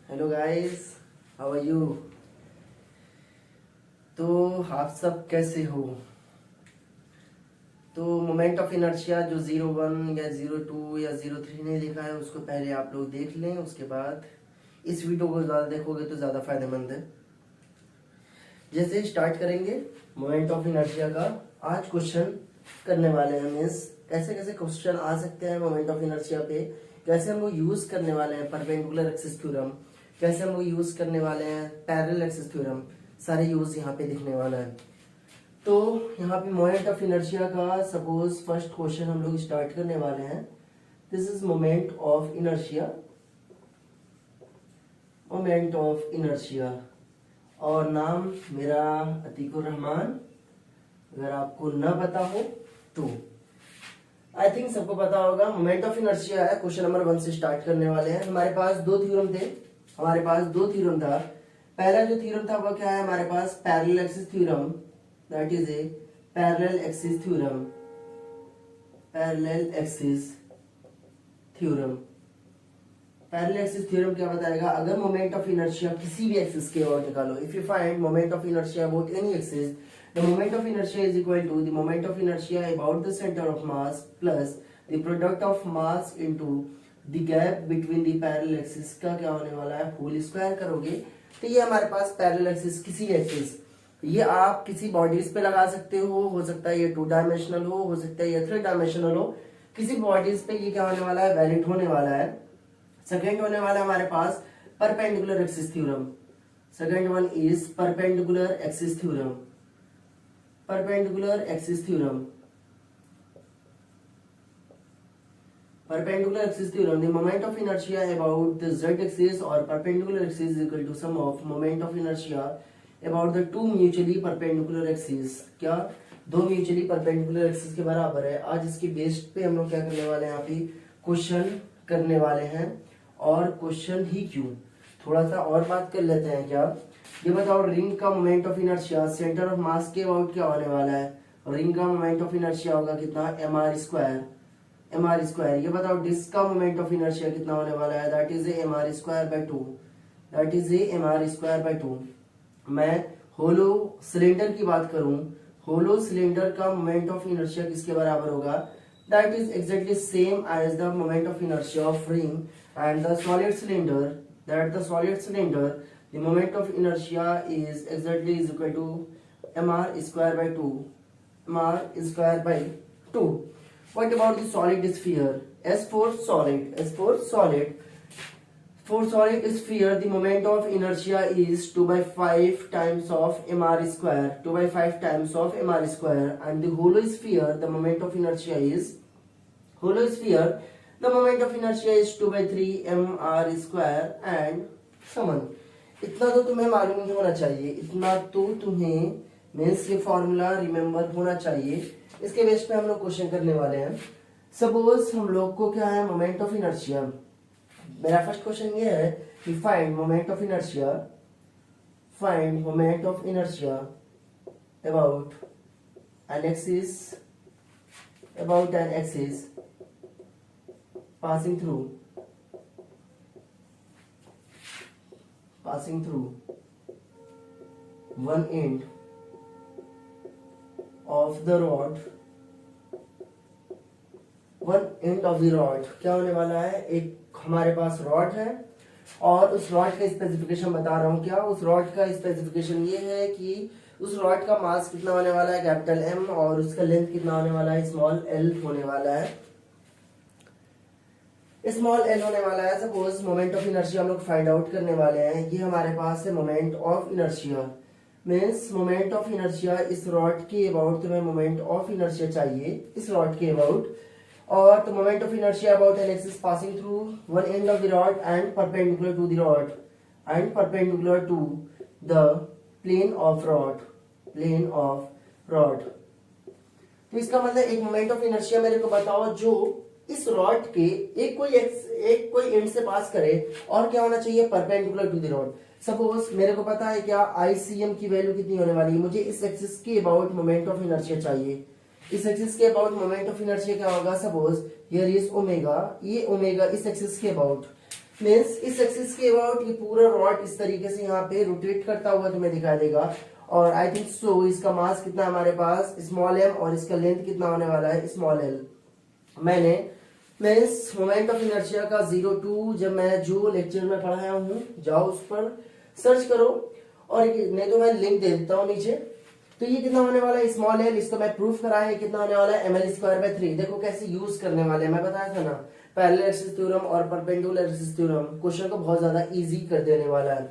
Hello guys, how are you. तो आप सब कैसे हो। तो मोमेंट ऑफ इनर्शिया जो 01 या 02 या 03 ने देखा है उसको पहले आप लोग देख लें, उसके बाद इस वीडियो को ज़्यादा देखोगे तो ज़्यादा फायदेमंद है। जैसे स्टार्ट करेंगे मोमेंट ऑफ इनर्शिया का, आज क्वेश्चन करने वाले हैं। मीन्स कैसे कैसे क्वेश्चन आ सकते हैं मोमेंट ऑफ इनर्शिया पे, कैसे हम लोग यूज करने वाले हैं परपेंडिकुलर एक्सिस थ्योरम, कैसे हम लोग यूज करने वाले हैं पैरेलल एक्सिस थ्योरम, सारे यूज यहाँ पे दिखने वाला है। तो यहाँ पे मोमेंट ऑफ इनर्शिया का सपोज फर्स्ट क्वेश्चन हम लोग स्टार्ट करने वाले हैं। This is moment of inertia, moment of inertia, और नाम मेरा अतीकुर रहमान। अगर आपको न पता हो तो आई थिंक सबको पता होगा। मोमेंट ऑफ इनर्शिया है, क्वेश्चन नंबर 1 से स्टार्ट करने वाले हैं। हमारे पास दो थ्योरम थे, हमारे पास दो थ्योरम था। पहला जो थ्योरम था वो क्या है हमारे पास, parallel axis theorem, that is a parallel axis theorem, parallel axis theorem. Parallel axis theorem क्या बताएगा, अगर मोमेंट ऑफ इनर्शिया किसी भी एक्सिस के अबाउट निकालो, if you find moment of inertia about any axis, the moment of inertia is equal to the moment of inertia about the center of mass plus the product of mass into the gap between the parallel axis का क्या होने वाला है, whole square करोगे तो ये हमारे पास पैरेलल एक्सिस, किसी एक्सिस, ये आप किसी बॉडीज पे लगा सकते हो सकता है ये 2 डायमेंशनल हो सकता है ये 3 डायमेंशनल हो, किसी बॉडीज पे ये क्या होने वाला है, वैलिड होने वाला है। सेकेंड होने वाला है हमारे पास perpendicular axis theorem, second one is perpendicular axis theorem, perpendicular axis theorem, perpendicular axis theorem, the moment of inertia about the z axis or perpendicular axis is equal to sum of moment of inertia about the two mutually perpendicular axes। क्या दो mutually perpendicular axis के बराबर है। आज इसके base पे हम लोग क्या करने वाले हैं, यहाँ पे क्वेश्चन करने वाले हैं। और क्वेश्चन ही क्यों, थोड़ा सा और बात कर लेते हैं। क्या ये बताओ, रिंग का moment of inertia centre of mass के अबाउट क्या होने वाला है, रिंग का मोमेंट ऑफ इनर्शिया होगा कितना, mr स्क्वायर, mr स्क्वायर। ये बताओ डिस्क का मोमेंट ऑफ इनर्शिया कितना होने वाला है, that is a mr square by 2, that is a mr square by 2। मैं होलो सिलेंडर की बात करूं, होलो सिलेंडर का मोमेंट ऑफ इनर्शिया किसके बराबर होगा, that is exactly same as the moment of inertia of ring and the solid cylinder, that the solid cylinder the moment of inertia is exactly is equal to mr square by 2, mr square by 2. What about the solid sphere, s for solid, s for solid, for solid sphere the moment of inertia is 2 by 5 times of mr square, 2 by 5 times of mr square, and the hollow sphere the moment of inertia is, hollow sphere the moment of inertia is 2 by 3 mr square and so on। इतना तो तुम्हें मालूम ही होना चाहिए, इतना तो तुम्हें means ये फॉर्मूला रिमेम्बर होना चाहिए। इसके बेस पे हम लोग क्वेश्चन करने वाले हैं। सपोज हम लोग को क्या है, मोमेंट ऑफ इनर्शिया। मेरा फर्स्ट क्वेश्चन ये है कि find moment of inertia, find moment of inertia about an axis, about an axis passing through one end of the rod, one end of the rod। क्या होने वाला है, एक हमारे पास रॉड है और उस रॉड का स्पेसिफिकेशन बता रहा हूं। क्या उस रॉड का स्पेसिफिकेशन ये है कि उस रॉड का मास कितना होने वाला है, कैपिटल M, और उसका लेंथ कितना होने वाला है, स्मॉल l होने वाला है, स्मॉल l होने वाला है। सपोज मोमेंट ऑफ इनर्शिया हम लोग फाइंड आउट करने वाले हैं। ये हमारे पास है moment of inertia, means moment of inertia इस रॉड के अबाउट, तुम्हें मोमेंट ऑफ इनर्शिया चाहिए इस रॉड के अबाउट, और तो moment of inertia about an axis passing through one end of the rod and perpendicular to the rod and perpendicular to the plane of rod, plane of rod. तो इसका मतलब एक moment of inertia मेरे को बताओ जो इस rod के एक कोई एंड से पास करे और क्या होना चाहिए, perpendicular to the rod. Suppose मेरे को पता है क्या, ICM की वैल्यू कितनी होने वाली है, मुझे इस एक्सिस के अबाउट मोमेंट ऑफ इनर्शिया चाहिए। इस एक्सिस के अबाउट मोमेंट ऑफ इनर्शिया क्या होगा, सपोज हियर इज ओमेगा, ये ओमेगा इस एक्सिस के अबाउट, मीन्स इस एक्सिस के अबाउट ये पूरा रॉड इस तरीके से यहाँ पे रोटेट करता हुआ तुम्हें दिखाई देगा। और आई थिंक सो इसका मास कितना है हमारे पास स्मॉल m और इसका लेंथ कितना होने वाला है स्मॉल l। मैं इस मोमेंट ऑफ इनर्शिया का 0 जब मैं जो लेक्चर में पढ़ाया हूँ जाओ उस पर सर्च करो, और नहीं तो मैं लिंक दे देता हूँ नीचे। तो ये कितना होने वाला है स्मॉल l, इसको मैं प्रूफ कराया है कितना होने वाला है ml²/3। देखो कैसे यूज करने वाले हैं, मैं बताया था ना पैरेलल एक्सिस थ्योरम और परपेंडिकुलर एक्सिस थ्योरम क्वेश्चन को बहुत ज्यादा इजी कर देने वाला है।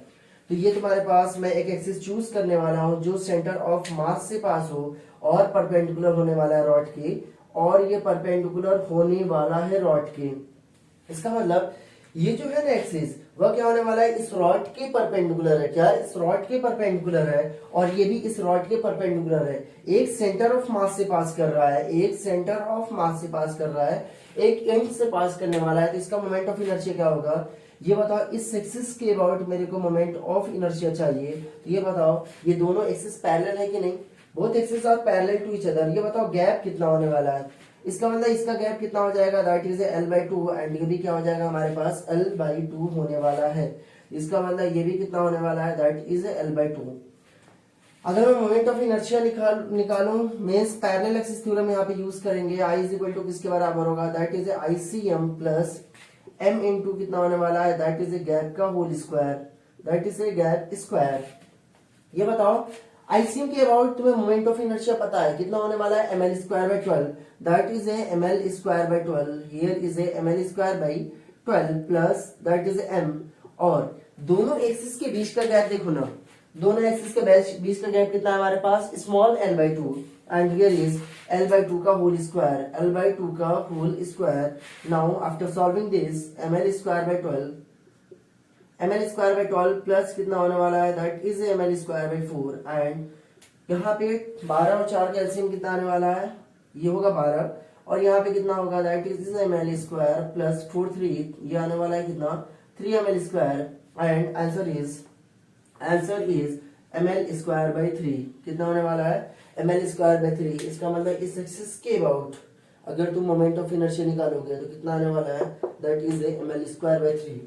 तो ये तुम्हारे पास मैं एक एक्सिस चूज करने वाला हूँ जो सेंटर ऑफ मास से पास हो और परपेंडिकुलर होने वाला है रॉड के, और ये परपेंडिकुलर होने वाला है रॉड के। इसका मतलब ये जो है ना एक्सिस वह क्या होने वाला है इस रॉड के परपेंडिकुलर है। क्या इस रॉड के परपेंडिकुलर है, और ये भी इस रॉड के परपेंडिकुलर है। एक सेंटर ऑफ मास से पास कर रहा है, एक सेंटर ऑफ मास से पास कर रहा है, एक एंड से पास करने वाला है। तो इसका मोमेंट ऑफ इनर्शिया क्या होगा ये बताओ। इस एक्सिस के अबाउट मेरे को मोमेंट ऑफ इनर्शिया चाहिए, तो ये बताओ ये दोनों एक्सिस पैरेलल है कि नहीं, both axis are parallel to each other. ये बताओ गैप कितना होने वाला है, इसका मतलब इसका गैप कितना हो जाएगा दैट इज l/2, एंड ये भी क्या हो जाएगा हमारे पास l/2 होने वाला है। इसका मतलब ये भी कितना होने वाला है दैट इज l/2। अगर मैं मोमेंट ऑफ इनर्शिया निकालूं मींस पैरेलल एक्सिस थ्योरम यहाँ पे यूज करेंगे। I इज इक्वल टू किसके बराबर होगा that is ICM plus m into कितना होने वाला है दैट इज गैप का whole square, that is gap square. ये बताओ आईसीएम के अबाउट तुम्हें मोमेंट ऑफ इनर्शिया पता है कितना होने वाला है ml²/12, that is ml²/12, here is ml²/12 plus that is m। और दोनों एक्सिस के बीच का गैप देखो ना, दोनों एक्सिस के बीच का गैप कितना है हमारे पास small l/2, and here is l/2 का होल स्क्वायर, l/2 का whole square. Now after solving this ml²/12 ml²/12 plus कितना होने वाला है दैट इज ml²/4, एंड यहाँ पे 12 और 4 का एलसीएम कितना आने वाला है ये होगा 12, और यहाँ पे कितना होगा दैट इज ml² प्लस 4 3 ये आने वाला है कितना 3 ml², and answer is ml²/3 कितना होने वाला है ml²/3। इसका मतलब इस एक्सिस के अबाउट अगर तुम मोमेंट ऑफ इनर्शिया निकालोगे तो कितना आने वाला है दैट इज ml²/3।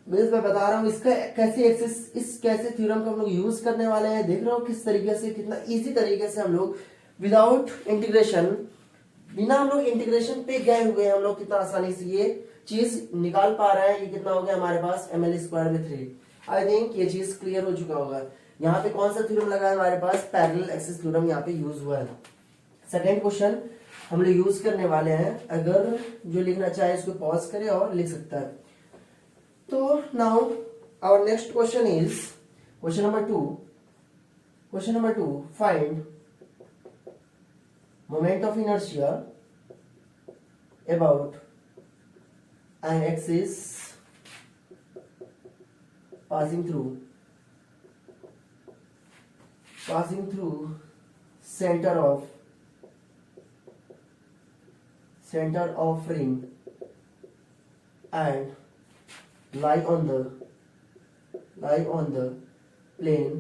मैं बता रहा हूँ इसका कैसे एक्सिस इस कैसे थ्योरम को हम लोग यूज करने वाले हैं। देख रहे हो किस तरीके से कितना इजी तरीके से हम लोग विदाउट इंटीग्रेशन, बिना हम लोग इंटीग्रेशन पे गए हुए हम लोग कितना आसानी से ये चीज निकाल पा रहे हैं। ये कितना हो गया हमारे पास ml²/3। आई थिंक ये चीज क्लियर हो चुका होगा। यहाँ पे कौन सा थ्योरम लगा है हमारे पास पैरेलल एक्सिस थ्योरम यहाँ पे यूज हुआ है। सेकेंड क्वेश्चन हम लोग यूज करने वाले हैं, अगर जो लिखना चाहे इसको पॉज करे और लिख सकता है। तो now our next question is question number 2. Question number 2, find moment of inertia about an axis passing through center of ring and lie on the plane।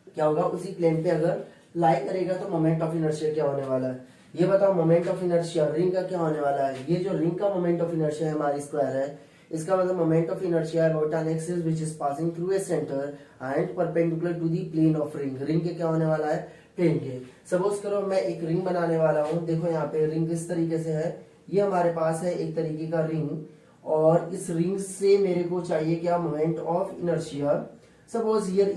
क्या होगा उसी प्लेन पे अगर लाई करेगा तो मोमेंट ऑफ इनर्शिया क्या होने वाला है ये बताओ। मोमेंट ऑफ इनर्शिया रिंग का क्या होने वाला है, ये जो रिंग का मोमेंट ऑफ इनर्शिया है हमारी स्क्वायर है, इसका मतलब moment of inertia about an axis which is passing through a centre and perpendicular to the plane of ring. Ring के क्या होने वाला है प्लेन के। सपोज करो मैं एक रिंग बनाने वाला हूँ, देखो यहाँ पे रिंग किस तरीके से है, ये हमारे पास है एक तरीके का रिंग, और इस रिंग से मेरे को चाहिए क्या moment of inertia. Suppose here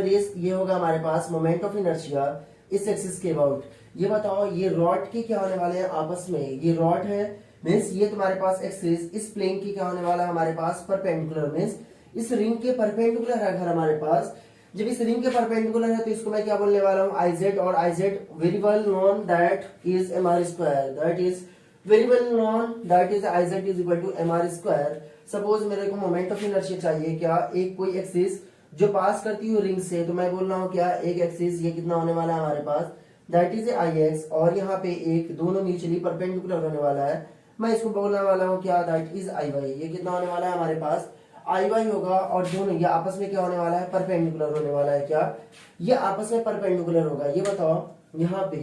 is ये होगा हमारे पास मोमेंट ऑफ इनर्शिया इस एक्सिस के अबाउट। ये बताओ ये रॉड के क्या होने वाले हैं आपस में, ये रॉड है मीन्स ये तुम्हारे पास एक्सिस, इस प्लेन की क्या होने वाला है हमारे पास परपेंडिकुलर, मीन्स इस रिंग के परपेंडिकुलर है अगर हमारे पास। जब इस रिंग के परपेंडिकुलर है तो इसको मैं क्या बोलने वाला हूँ IZ, और IZ very well known that is mr², that is very well known that is IZ is equal to mr²। Suppose मेरे को मोमेंट ऑफ इनर्शिया चाहिए क्या एक कोई एक्सिस जो पास करती हूँ रिंग से, तो मैं बोल रहा हूँ क्या एक एक्सिस ये कितना होने वाला है हमारे पास दैट इज IX, और यहाँ पे एक दोनों म्यूचुअली परपेंडिकुलर होने वाला है, मैं इसको बोलने वाला हूँ क्या दैट इज IY। ये कितना होने वाला है हमारे पास IY होगा, और दोनों ये आपस में क्या होने वाला है परपेंडिकुलर होने वाला है। क्या ये आपस में परपेंडिकुलर होगा। ये बताओ यहाँ पे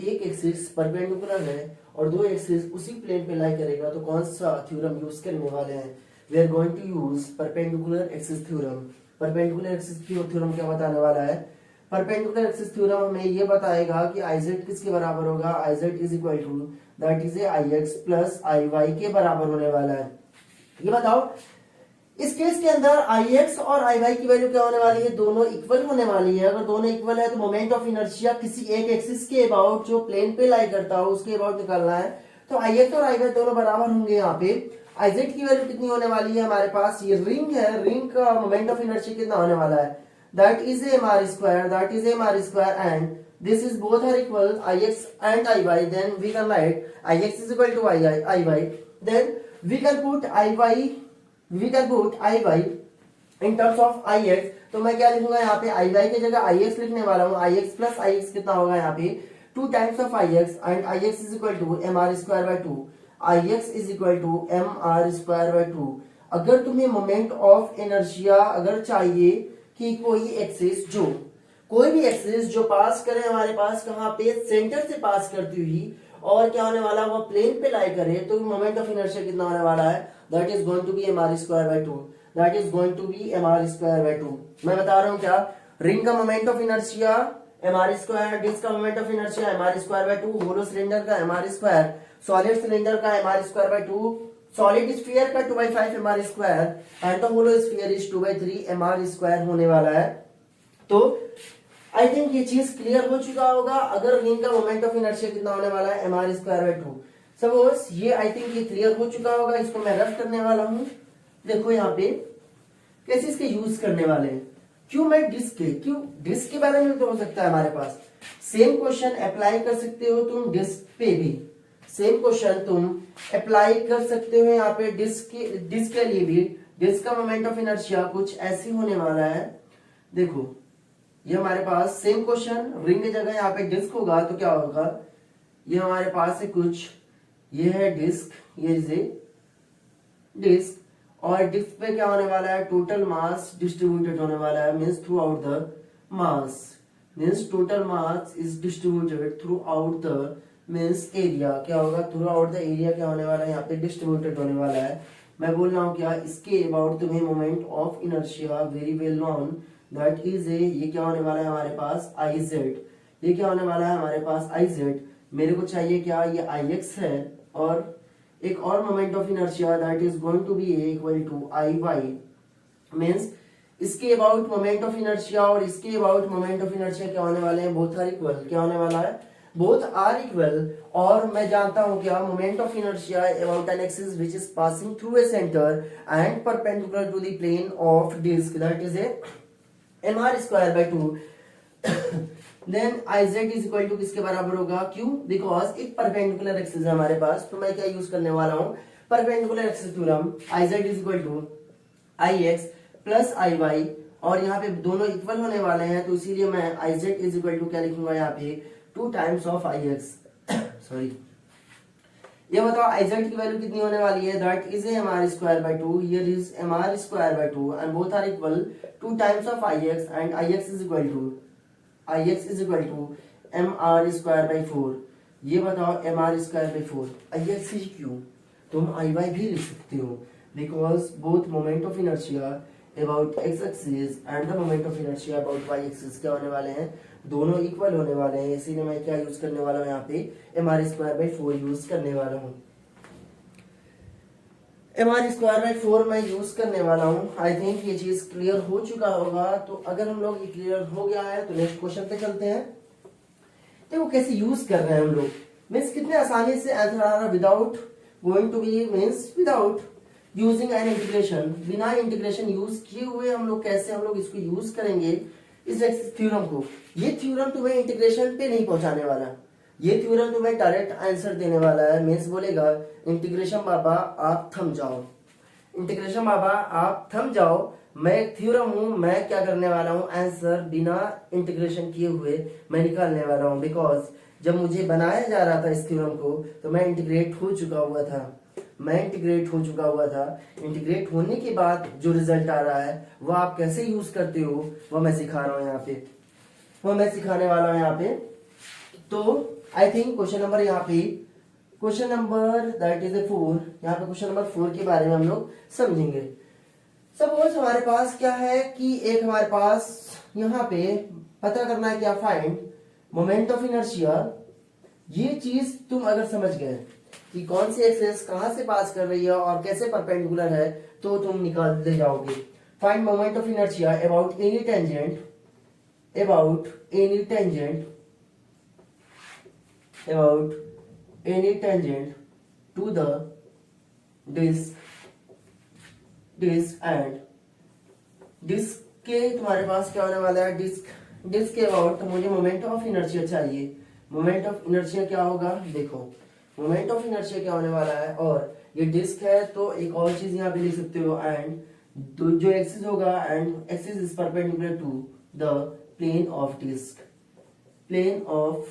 एक एक्सिस परपेंडिकुलर है और दो एक्सिस उसी प्लेन पे लाई करेगा तो कौन सा थ्योरम यूज करने वाले हैं? We are going to use perpendicular axis theorem. Perpendicular axis theorem क्या बताने वाला है? परपेंडिकुलर एक्सिस थ्योरम हमें ये बताएगा कि Iz किसके बराबर होगा? Iz is equal to that is Ix plus Iy के बराबर होने वाला है। ये बताओ इस केस के अंदर Ix और Iy की वैल्यू क्या होने वाली है? दोनों इक्वल होने वाली है। अगर दोनों इक्वल है तो मोमेंट ऑफ इनर्शिया किसी एक एक्सिस के अबाउट जो प्लेन पे लाई करता हो उसके अबाउट निकालना है। तो Ix और Iy दोनों बराबर होंगे। यहाँ पे Iz की वैल्यू कितनी होने वाली है? हमारे पास ये रिंग है, रिंग का मोमेंट ऑफ इनर्शिया कितना होने वाला है? That is mr square and this is both are equal Ix and Iy, then we can write Ix is equal to Iy, then we can put Iy in terms of Ix। तो मैं क्या लिखूंगा यहाँ पे? Iy की जगह Ix लिखने वाला हूँ। Ix प्लस Ix कितना होगा यहाँ पे? 2 times of Ix and Ix is equal to mr square by 2। Ix is equal to mr square by 2। अगर तुम्हें मोमेंट ऑफ इनर्शिया अगर चाहिए कि कोई एक्सिस जो पास करे हमारे पास कहाँ पे? सेंटर से पास करती हुई और क्या होने वाला? वो प्लेन पे लाई करे तो मोमेंट ऑफ इनर्शिया कितना होने वाला है? That is going to be mr square by 2। That is going to be mr square by 2। मैं बता रहा हूँ क्या? रिंग का moment of inertia mr square, disc का moment of inertia mr square by 2, hollow cylinder का mr square, solid cylinder का mr square by 2, solid sphere का 2/5 mr square and the hollow sphere is 2/3 mr square होने वाला है। तो आई think ये चीज क्लियर हो चुका होगा। अगर रिंग का मोमेंट ऑफ इनर्शिया कितना होने वाला है? mr square by 2। सपोज ये आई थिंक ये क्लियर हो चुका होगा। इसको मैं रफ करने वाला हूं। देखो यहाँ पे कैसे इसके यूज करने वाले हैं। क्यों डिस्क के बारे में तो हो सकता है हमारे पास। सेम क्वेश्चन अप्लाई कर सकते हो तुम डिस्क पे भी। सेम क्वेश्चन तुम अप्लाई कर सकते हो यहाँ पे डिस्क के लिए भी। डिस्क का मोमेंट ऑफ इनर्शिया कुछ ऐसे होने वाला है। देखो ये हमारे पास सेम क्वेश्चन, रिंग की जगह यहाँ पे डिस्क होगा तो क्या होगा? ये हमारे पास है कुछ, ये है डिस्क, ये इज डिस्क और डिस्क पे क्या होने वाला है? टोटल मास डिस्ट्रीब्यूटेड होने वाला है। Means through out the mass, means total mass is distributed through out the means area. क्या होगा? थ्रू आउट द एरिया क्या होने वाला है? यहाँ पे डिस्ट्रीब्यूटेड होने वाला है। मैं बोल रहा हूँ क्या? इसके अबाउट तुम्हें moment of inertia very well known that is ये क्या होने वाला है हमारे पास? Iz। ये क्या होने वाला है हमारे पास? Iz। मेरे को चाहिए क्या? ये Ix है और एक और moment of inertia that is going to be equal to Iy। Means इसके अबाउट मोमेंट ऑफ इनर्शिया और इसके अबाउट मोमेंट ऑफ इनर्शिया क्या होने वाले हैं? Both are equal. क्या होने वाला है? Both are equal. और मैं जानता हूं क्या? Moment of inertia about an axis which is passing through a centre and perpendicular to the plane of disc that is a mr square by 2। Then Iz is equal to किसके बराबर होगा? क्यों? Because एक perpendicular axis है हमारे पास। तो मैं क्या यूज करने वाला हूं? Perpendicular axis theorem. Iz is equal to Ix plus Iy और यहाँ पे दोनों इक्वल होने वाले हैं तो इसीलिए मैं Iz इज इक्वल टू क्या लिखूंगा यहाँ पे? 2 टाइम्स ऑफ Ix। सॉरी, ये बताओ Iz की वैल्यू कितनी होने वाली है? That is mr square by 2। Here is mr square by 2 and both are equal. 2 times of Ix and Ix is equal to mr square by 4। ये बताओ mr square by 4 Ix ही क्यों? तुम Iy भी लिख सकते हो because both moment of inertia about x axis and the moment of inertia about y axis क्या होने वाले हैं? दोनों इक्वल होने वाले हैं। इसीलिए मैं क्या यूज करने वाला हूँ यहाँ पे? mr स्क्वायर बाय 4 यूज करने वाला हूँ। mr स्क्वायर बाय 4 मैं यूज करने वाला हूँ। आई थिंक ये चीज क्लियर हो चुका होगा। तो अगर हम लोग ये क्लियर हो गया है तो नेक्स्ट क्वेश्चन पे चलते हैं। देखो कैसे यूज कर रहे हैं हम लोग। मीन्स कितने आसानी से आंसर आ रहा without going to be means without using an integration. बिना इंटीग्रेशन यूज किए हुए हम लोग कैसे हम लोग इसको यूज करेंगे इस थ्योरम को। ये थ्योरम तुम्हें इंटीग्रेशन पे नहीं पहुंचाने वाला। ये थ्योरम तुम्हें डायरेक्ट आंसर देने वाला है। मीन्स बोलेगा इंटीग्रेशन बाबा आप थम जाओ, इंटीग्रेशन बाबा आप थम जाओ। मैं थ्योरम हूं, मैं क्या करने वाला हूं? आंसर बिना इंटीग्रेशन किए हुए मैं निकालने वाला हूं। बिकॉज जब मुझे बनाया जा रहा था इस थ्योरम को तो मैं इंटीग्रेट हो चुका हुआ था। इंटीग्रेट होने के बाद जो रिजल्ट आ रहा है वो आप कैसे यूज करते हो वो मैं सिखा रहा हूं यहाँ पे, वो मैं सिखाने वाला हूं यहाँ पे। तो I think question question number that is ए 4, यहाँ पे क्वेश्चन नंबर 4 के बारे में हम लोग समझेंगे। सपोज हमारे पास क्या है कि एक हमारे पास यहाँ पे पता करना है क्या, फाइंड मोमेंट ऑफ इनर्शिया। ये चीज तुम अगर समझ गए कि कौन सी एक्सिस कहां से पास कर रही है और कैसे परपेंडिकुलर है, तो तुम निकाल ले जाओगे। Find moment of inertia about any tangent, about any tangent to the disk and disc के तुम्हारे पास क्या होने वाला है, डिस्क के अबाउट तो मुझे मोमेंट ऑफ इनर्शिया चाहिए। मोमेंट ऑफ इनर्शिया क्या होगा, देखो मोमेंट ऑफ इनर्शिया क्या होने वाला है, और ये डिस्क है तो एक और चीज यहाँ पे लिख सकते हो, एंड जो एक्सिस होगा, and axis is perpendicular to the plane of disc. Plane of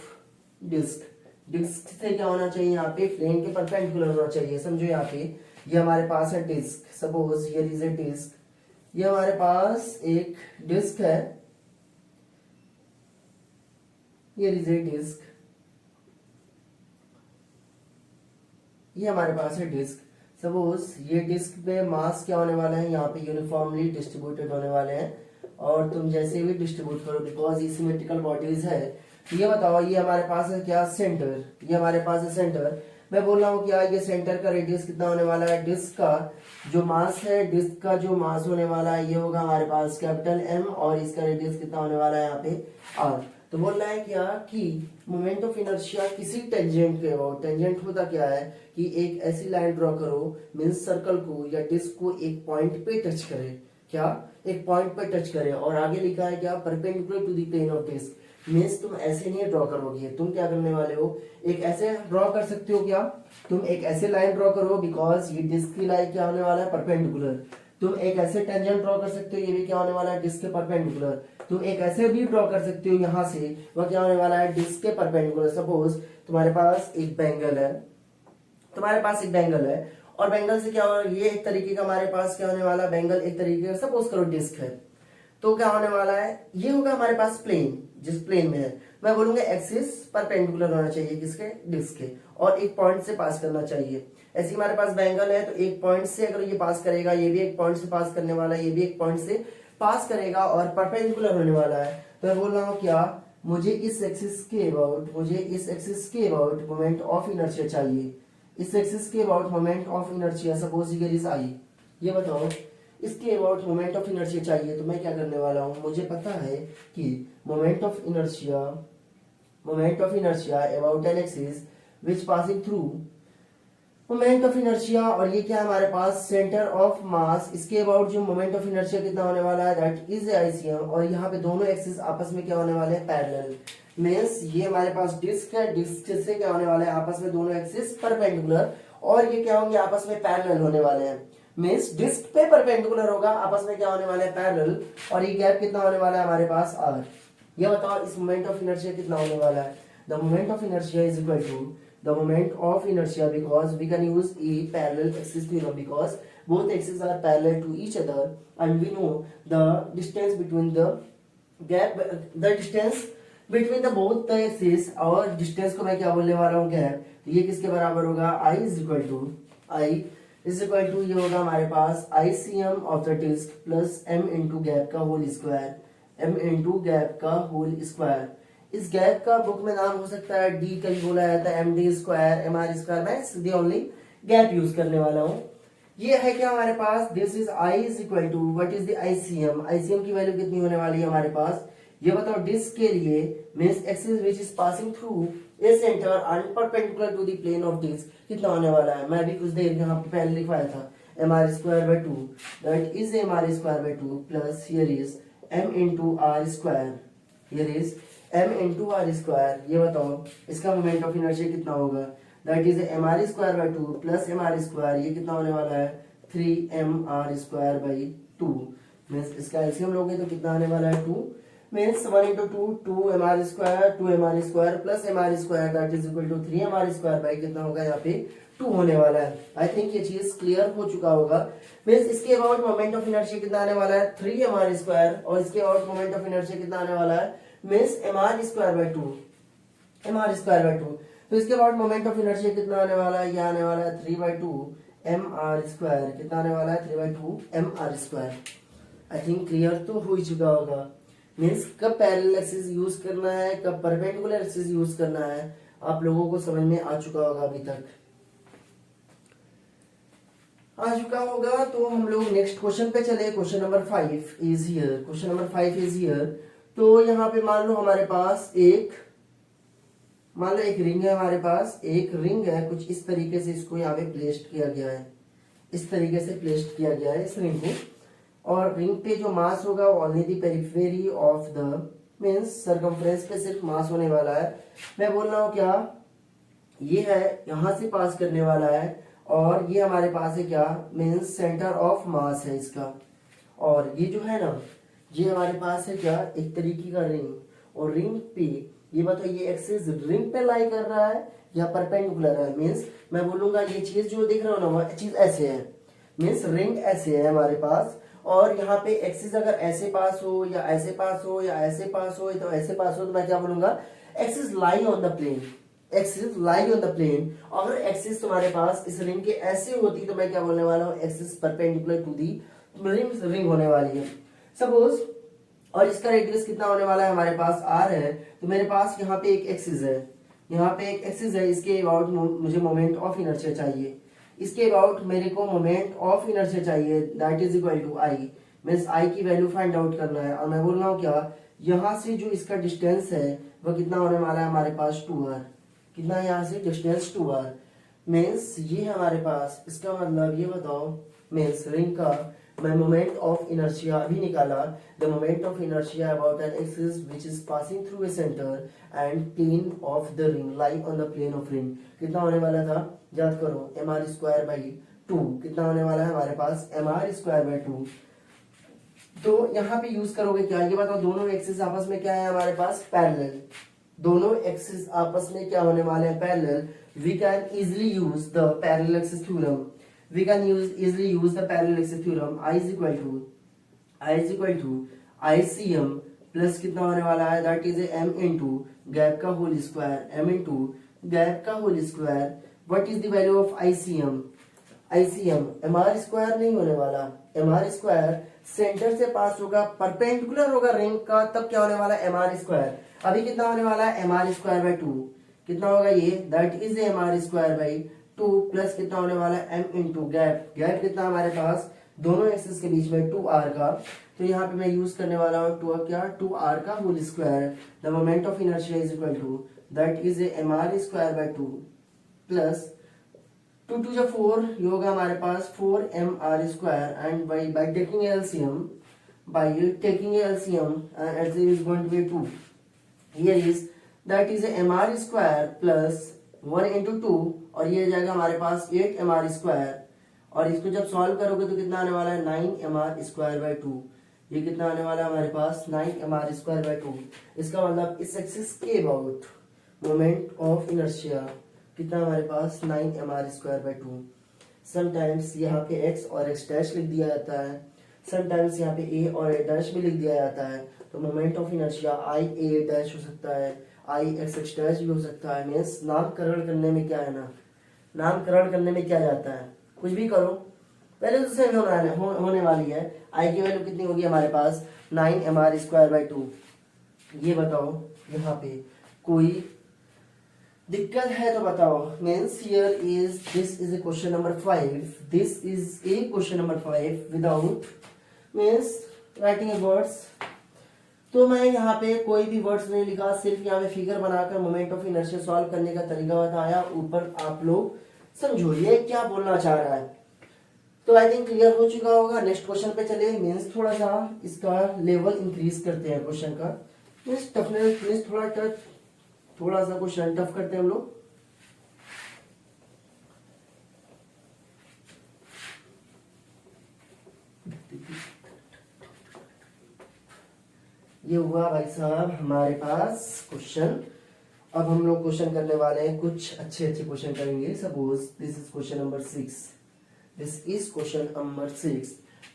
disc, disc से क्या होना चाहिए यहाँ पे, प्लेन के परपेंडिकुलर होना चाहिए। समझो यहाँ पे ये हमारे पास है disc, suppose here is a disc, ये हमारे पास एक डिस्क है, हियर इज ए डिस्क, ये हमारे पास है डिस्क। सपोज ये डिस्क पे मास क्या होने वाला है, यहाँ पे यूनिफॉर्मली डिस्ट्रीब्यूटेड होने वाले हैं, और तुम जैसे भी डिस्ट्रीब्यूट करो बिकॉज ये सिमेट्रिकल बॉडीज है। ये बताओ ये हमारे पास है क्या, सेंटर, ये हमारे पास है सेंटर। मैं बोल रहा हूँ क्या, ये सेंटर का रेडियस कितना होने वाला है, डिस्क का जो मास है, डिस्क का जो मास होने वाला है ये होगा हमारे पास कैपिटल एम, और इसका रेडियस कितना होने वाला है यहाँ पे आर। तो बोल रहा है क्या कि मोमेंट ऑफ इनर्शिया किसी टेंजेंट के अबाउट, टेंजेंट होता क्या है कि एक ऐसी लाइन ड्रॉ करो, मींस सर्कल को या डिस्क को एक पॉइंट पे टच करे, क्या एक पॉइंट पे टच करे, और आगे लिखा है क्या, perpendicular to the plane of disc. Means तुम ऐसे नहीं ड्रॉ करोगे, तुम क्या करने वाले हो, एक ऐसे ड्रॉ कर सकते हो क्या, तुम एक ऐसे लाइन ड्रॉ करो बिकॉज ये डिस्क की लाइन क्या होने वाला है, परपेंडिकुलर। तुम एक ऐसे टेंजेंट ड्रॉ कर सकते हो, ये भी क्या होने वाला है, डिस्क के परपेंडिकुलर। तुम एक ऐसे भी ड्रॉ कर सकते हो यहाँ से, वह क्या होने वाला है, डिस्क के परपेंडिकुलर। सपोज तुम्हारे पास एक बैंगल है, तुम्हारे पास एक बैंगल है, और बैंगल से क्या हो, ये एक तरीके का हमारे पास क्या होने वाला, बैंगल एक तरीके का, सपोज करो डिस्क है, तो क्या होने वाला है, ये होगा हमारे पास प्लेन, जिस प्लेन में है मैं बोलूंगा एक्सिस परपेंडिकुलर होना चाहिए किसके, डिस्क के, और एक पॉइंट से पास करना चाहिए। ऐसे हमारे पास बैंगल है तो एक पॉइंट से अगर ये पास करेगा, ये भी एक पॉइंट से पास करने वाला है, ये भी एक पॉइंट से पास करेगा और परपेंडिकुलर होने वाला है। तो मैं बोल रहा हूँ क्या, मुझे इस एक्सिस के अबाउट मोमेंट ऑफ इनर्शिया चाहिए, इस एक्सिस के about moment of inertia. Suppose here is I, ये बताओ इसके अबाउट मोमेंट ऑफ इनर्शिया चाहिए, तो मैं क्या करने वाला हूं, मुझे पता है कि moment of inertia about an axis which passing through moment of inertia, और ये क्या हमारे पास सेंटर ऑफ मास, इसके अबाउट जो मोमेंट ऑफ इनर्शिया कितना होने वाला है, दैट इज आईसीएम। और यहाँ पे दोनों एक्सिस आपस में क्या होने वाले हैं, पैरेलल। मींस ये हमारे पास डिस्क है, डिस्क से क्या होने वाले हैं, आपस में दोनों एक्सिस परपेंडिकुलर, और ये क्या होंगे, आपस में पैरेलल होने वाले हैं। मींस डिस्क पे परपेंडिकुलर होगा, आपस में क्या होने वाला है, पैरेलल, और ये गैप कितना होने वाला है हमारे पास आर। ये बताओ इस मोमेंट ऑफ इनर्शिया कितना होने वाला है, the moment of inertia is equal to the moment of inertia, because we can use a parallel axis theorem because both axes are parallel to each other and we know the distance between the distance between the both the axes, और distance को मैं क्या बोलने वाला हूँ, gap. तो ये किसके बराबर होगा, I is equal to ये होगा हमारे पास ICM of the disc plus m into gap का होल स्क्वायर, इस गैप का बुक में नाम हो सकता है डी, कभी बोला जाता है M D square, M R square, मैं सीधे ओनली गैप यूज करने वाला हूँ। ये है क्या हमारे पास, this is I is equal to what is the ICM, ICM की वैल्यू कितनी होने वाली है हमारे पास, ये बताओ डिस्क के लिए, means axis which is passing through a centre and perpendicular to the plane of disc, कितना होने वाला है। मैं भी कुछ देर यहाँ पे पहले लिखवाया था M R square by 2, that is M R square by 2 plus here is M into R square, here is m into R square. ये बताओ इसका मोमेंट ऑफ इनर्शिया कितना होगा, that is M R square by 2 plus M R square, ये कितना होने वाला है 3mr स्क्वायर बाई 2। मीन्स इसका एलसीएम लोगे तो कितना आने वाला है 2, means 1 into 2 2mr square plus mr square that is equal to 3mr square by कितना होगा यहाँ पे 2 होने वाला है। आई थिंक ये चीज क्लियर हो चुका होगा। मीन्स इसके अबाउट मोमेंट ऑफ इनर्शिया कितना आने वाला है 3mr स्क्वायर, और इसके अबाउट मोमेंट ऑफ इनर्शिया कितना आने वाला है मीन्स mr स्क्वायर बाय 2। तो तो इसके बाद मोमेंट ऑफ इनर्शिया कितना आने वाला है, ये आने वाला है 3/2 mr²। कितना आने वाला है 3/2 mr²। आई थिंक क्लियर तो हो ही चुका होगा। मीन्स कब पैरेलल एक्सिस यूज करना है, कब परपेंडिकुलर एक्सिस यूज करना है, आप लोगों को समझ में आ चुका होगा, अभी तक आ चुका होगा। तो हम लोग नेक्स्ट क्वेश्चन पे चले। Question number 5 is here. Question number 5 is here. तो यहाँ पे मान लो हमारे पास एक रिंग है, हमारे पास एक रिंग है, कुछ इस तरीके से इसको यहाँ पे प्लेस्ड किया गया है, इस तरीके से प्लेस्ड किया गया है इस रिंग को। और रिंग पे जो मास होगा only the periphery of the means circumference पे सिर्फ मास होने वाला है। मैं बोल रहा हूँ क्या, ये है यहां से पास करने वाला है, और ये हमारे पास है क्या, मीन्स सेंटर ऑफ मास है इसका। और ये जो है ना, ये हमारे पास है क्या, एक तरीके का रिंग। और रिंग पे ये बताओ, ये एक्सिस रिंग पे लाई कर रहा है या परपेंडिकुलर है। मीन्स मैं बोलूंगा ये चीज जो दिख रहा हो ना, वो चीज ऐसे है। मीन्स रिंग ऐसे है हमारे पास, और यहाँ पे एक्सिस अगर ऐसे पास हो या ऐसे पास हो या ऐसे पास हो तो ऐसे पास हो, तो मैं क्या बोलूंगा, axis lie on the plane. Axis lie on the plane. अगर एक्सिस तुम्हारे पास इस रिंग के ऐसे होती तो मैं क्या बोलने वाला हूँ, axis perpendicular to the ring होने वाली है सपोज। और इसका रेडियस कितना होने वाला है, हमारे पास r है। तो मेरे पास यहाँ पे एक एक्सिस है, यहाँ पे एक एक्सिस है, इसके अबाउट मुझे मोमेंट ऑफ इनर्शिया चाहिए। इसके अबाउट मेरे को मोमेंट ऑफ इनर्शिया चाहिए, that is equal to I. Means I की वैल्यू फाइंड आउट करना है। और मैं बोल रहा हूँ क्या, यहाँ से जो इसका डिस्टेंस है वो कितना होने वाला है हमारे पास 2r। कितना है यहाँ से डिस्टेंस 2r। मीन्स ये है हमारे पास, इसका मतलब ये बताओ, मीन्स रिंग का मैं मोमेंट ऑफ इनर्शिया अभी निकाला। The moment of inertia about an axis which is passing through a centre and plane of the ring lie on the plane of ring. कितना होने वाला था, याद करो, mr²/2। कितना होने वाला है हमारे पास, mr²/2। तो यहाँ पे यूज करोगे क्या, ये बताओ, दोनों एक्सिस आपस में क्या है हमारे पास, पैरेलल। दोनों एक्सिस आपस में क्या होने वाले हैं, parallel. We can easily use the parallel axis theorem. We can easily use the parallel axis theorem। I is equal to ICM plus कितना होने वाला है, that is m into gap का whole square, m into gap का whole square. What is the value of ICM? ICM mr² नहीं होने वाला, mr² centre से पास होगा, परपेंडिकुलर होगा रिंग का, तब क्या होने वाला है, mr²। अभी कितना होने वाला है, mr²/2। कितना होगा ये, दैट इज mr²/2 प्लस कितना होने वाला है, m इंटू गैप। गैप कितना हमारे पास दोनों एक्सिस के बीच में 2r का। तो यहाँ पे मैं यूज करने वाला हूँ 2r का whole square. The moment of inertia is equal to that is mr²/2 plus 2 2 जा 4, ये होगा हमारे पास 4mr² and by taking LCM LCM is going to be 2। here is that is mr² plus 1 into 2 और ये जाएगा हमारे पास 8mr²। और इसको जब सॉल्व करोगे तो कितना आने वाला है, 9mr²/2। ये कितना आने वाला है हमारे पास, 9mr²/2। इसका मतलब इस एक्सिस के अबाउट मोमेंट ऑफ इनर्शिया कितना हमारे पास, 9mr²/2। समटाइम्स यहाँ पे x और x डैश लिख दिया जाता है, समटाइम्स यहाँ पे a और a डैश भी लिख दिया जाता है। तो moment of inertia ia dash हो सकता है, ix डैश भी हो सकता है। मीन्स नामकरण करने में क्या है ना, नामकरण करने में क्या जाता है, कुछ भी करो, पहले तो सेम होने वाली है। आई की वैल्यू कितनी होगी हमारे पास, 9mr²/2। ये बताओ यहाँ पे कोई दिक्कत है तो बताओ। Means here is this is a question number 5। This is a question number 5 without means writing a words. तो मैं यहाँ पे कोई भी वर्ड्स नहीं लिखा, सिर्फ यहाँ पे फिगर बनाकर मोमेंट ऑफ इनर्शिया सॉल्व करने का तरीका बताया। ऊपर आप लोग समझो ये क्या बोलना चाह रहा है। तो आई थिंक क्लियर हो चुका होगा। नेक्स्ट क्वेश्चन पे चले। मीन्स थोड़ा सा इसका लेवल इंक्रीज करते हैं क्वेश्चन का। मीन्स टफनेस मीन्स थोड़ा सा क्वेश्चन टफ करते हैं हम लोग। ये हुआ भाई साहब हमारे पास क्वेश्चन। अब हम लोग क्वेश्चन करने वाले हैं, कुछ अच्छे क्वेश्चन करेंगे। Suppose this is question number 6। This is question number 6।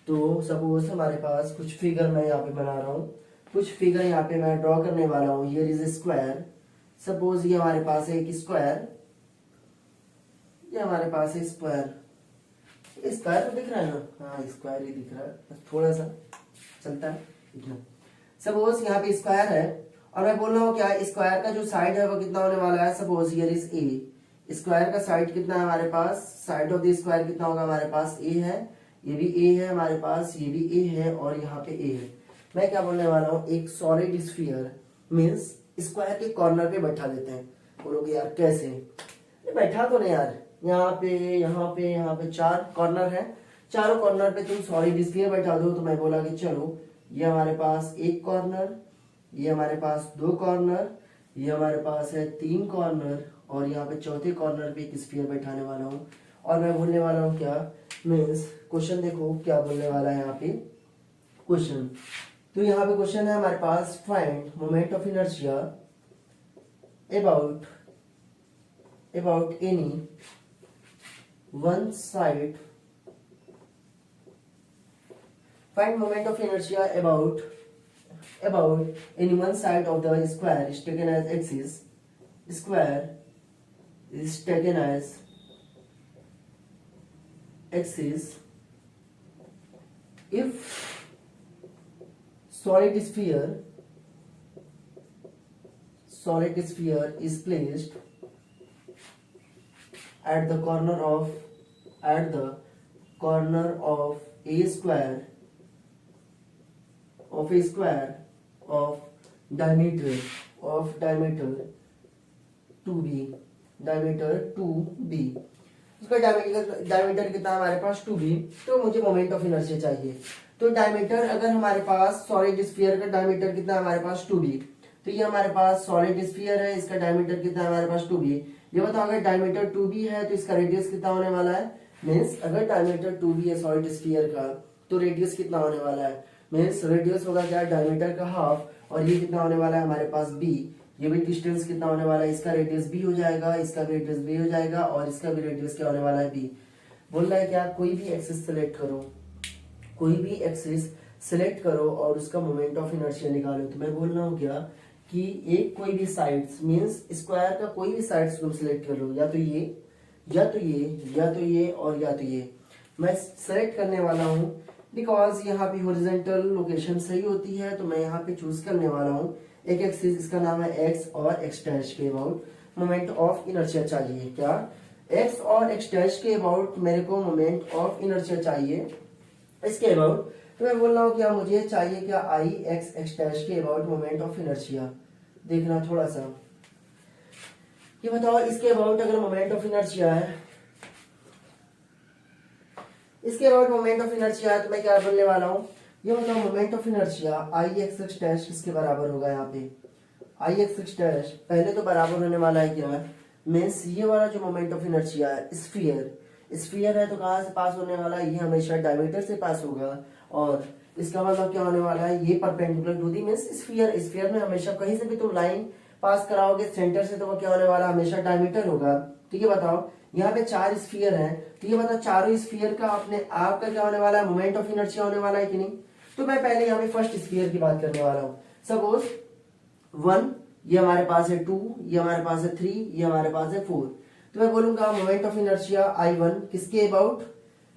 तो सपोज हमारे पास कुछ फिगर मैं यहाँ पे बना रहा हूँ, कुछ फिगर यहाँ पे मैं ड्रॉ करने वाला हूँ। Here is A square, suppose ये हमारे पास है एक स्क्वायर, ये हमारे पास है स्क्वायर, स्क्वायर तो दिख रहा है ना, हाँ स्क्वायर ही दिख रहा है, बस थोड़ा सा चलता है इतना। सपोज यहाँ पे स्क्वायर है और मैं बोल रहा हूँ क्या, स्क्वायर का जो साइड है वो कितना होने वाला है, suppose here is A, square का साइड कितना है हमारे पास, साइड ऑफ द स्क्वायर कितना होगा हमारे पास, ए है, ये भी ए है हमारे पास, ये भी ए है और यहाँ पे ए है। मैं क्या बोलने वाला हूँ, एक सॉलिड स्फीयर मीन्स स्क्वायर के कॉर्नर पे बैठा देते हैं। बोलोगे यार कैसे, बैठा तो नहीं यार, यहाँ पे यहाँ पे यहाँ पे चार कॉर्नर है, चारों कॉर्नर पे तुम सॉलिड स्फीयर बैठा दो। तो मैं बोला कि चलो ये हमारे पास एक कॉर्नर, ये हमारे पास दो कॉर्नर, ये हमारे पास है तीन कॉर्नर और यहाँ पे चौथे कॉर्नर पे एक स्फीयर बैठाने वाला हूँ। और मैं बोलने वाला हूँ क्या, मीन्स क्वेश्चन देखो क्या बोलने वाला है यहाँ पे क्वेश्चन। तो यहाँ पे क्वेश्चन है हमारे पास, find moment of inertia about any one side, find moment of inertia about any one side of the square is taken as axis, square is taken as axis if solid sphere is placed at the corner of a square of diameter 2b, उसका diameter कितना है हमारे पास 2b। तो मुझे moment of inertia चाहिए। तो diameter अगर हमारे पास सॉलिड स्फीयर का डायमीटर कितना है हमारे पास 2b, तो ये हमारे पास सॉलिड स्फीयर है, इसका डायमीटर कितना है हमारे पास 2b। ये बताओ अगर डायमीटर 2b है तो इसका रेडियस कितना होने वाला है, मीन्स अगर डायमीटर 2b है सॉलिड स्फीयर का तो रेडियस कितना होने वाला है, मीन्स रेडियस होगा क्या, डायमीटर का हाफ, और ये कितना होने वाला है हमारे पास b। ये भी डिस्टेंस कितना होने वाला है, इसका रेडियस b हो जाएगा, इसका भी रेडियस b हो जाएगा और इसका भी रेडियस क्या होने वाला है b। बोल रहा है क्या, कोई भी एक्सिस सेलेक्ट करो, और उसका मोमेंट ऑफ इनर्शिया निकालो। तो मैं बोल रहा हूँ क्या कि एक कोई भी साइड्स मींस स्क्वायर का कोई भी साइड्स तुम सिलेक्ट कर लो, या तो ये या तो ये या तो ये और या तो ये। मैं सेलेक्ट करने वाला हूँ बिकॉज यहाँ पे हॉरिजॉन्टल लोकेशन सही होती है, तो मैं यहाँ पे चूज करने वाला हूँ एक एक्सिस, इसका नाम है एक्स और एक्स डैश के अबाउट मोमेंट ऑफ इनर्शिया चाहिए। क्या, एक्स और एक्स डैश के अबाउट मेरे को मोमेंट ऑफ इनर्शिया चाहिए इसके अबाउट। तो मैं बोल रहा हूँ क्या, मुझे चाहिए क्या, आई एक्स एक्स डैश के अबाउट मोमेंट ऑफ इनर्शिया। देखना थोड़ा सा, ये बताओ इसके अबाउट अगर मोमेंट ऑफ इनर्शिया है, इसके अबाउट मोमेंट ऑफ इनर्शिया है, तो मैं क्या बोलने वाला हूँ, ये बताओ moment of inertia I x x dash किसके बराबर होगा। यहाँ पे आई एक्स एक्स डैश पहले तो बराबर होने वाला है क्या, मीन्स ये वाला जो मोमेंट ऑफ इनर्शिया है स्फीयर है तो कहाँ से पास होने वाला है, ये हमेशा डायमीटर से पास होगा, और इसका मतलब क्या होने वाला है, ये perpendicular to the means sphere में हमेशा कहीं से भी तुम लाइन पास कराओगे सेंटर से तो वो क्या होने वाला है, हमेशा डायमीटर होगा। ठीक है, बताओ यहाँ पे 4 स्फीयर हैं, तो ये बताओ चारों स्फीयर का अपने आप का क्या होने वाला है, मोमेंट ऑफ इनर्शिया होने वाला है कि नहीं। तो मैं पहले यहाँ पे फर्स्ट स्फीयर की बात करने वाला हूँ। सपोज 1, ये हमारे पास है 2, ये हमारे पास है 3, ये हमारे पास है 4। तो मैं बोलूंगा मोमेंट ऑफ इनर्शिया I1 किसके about,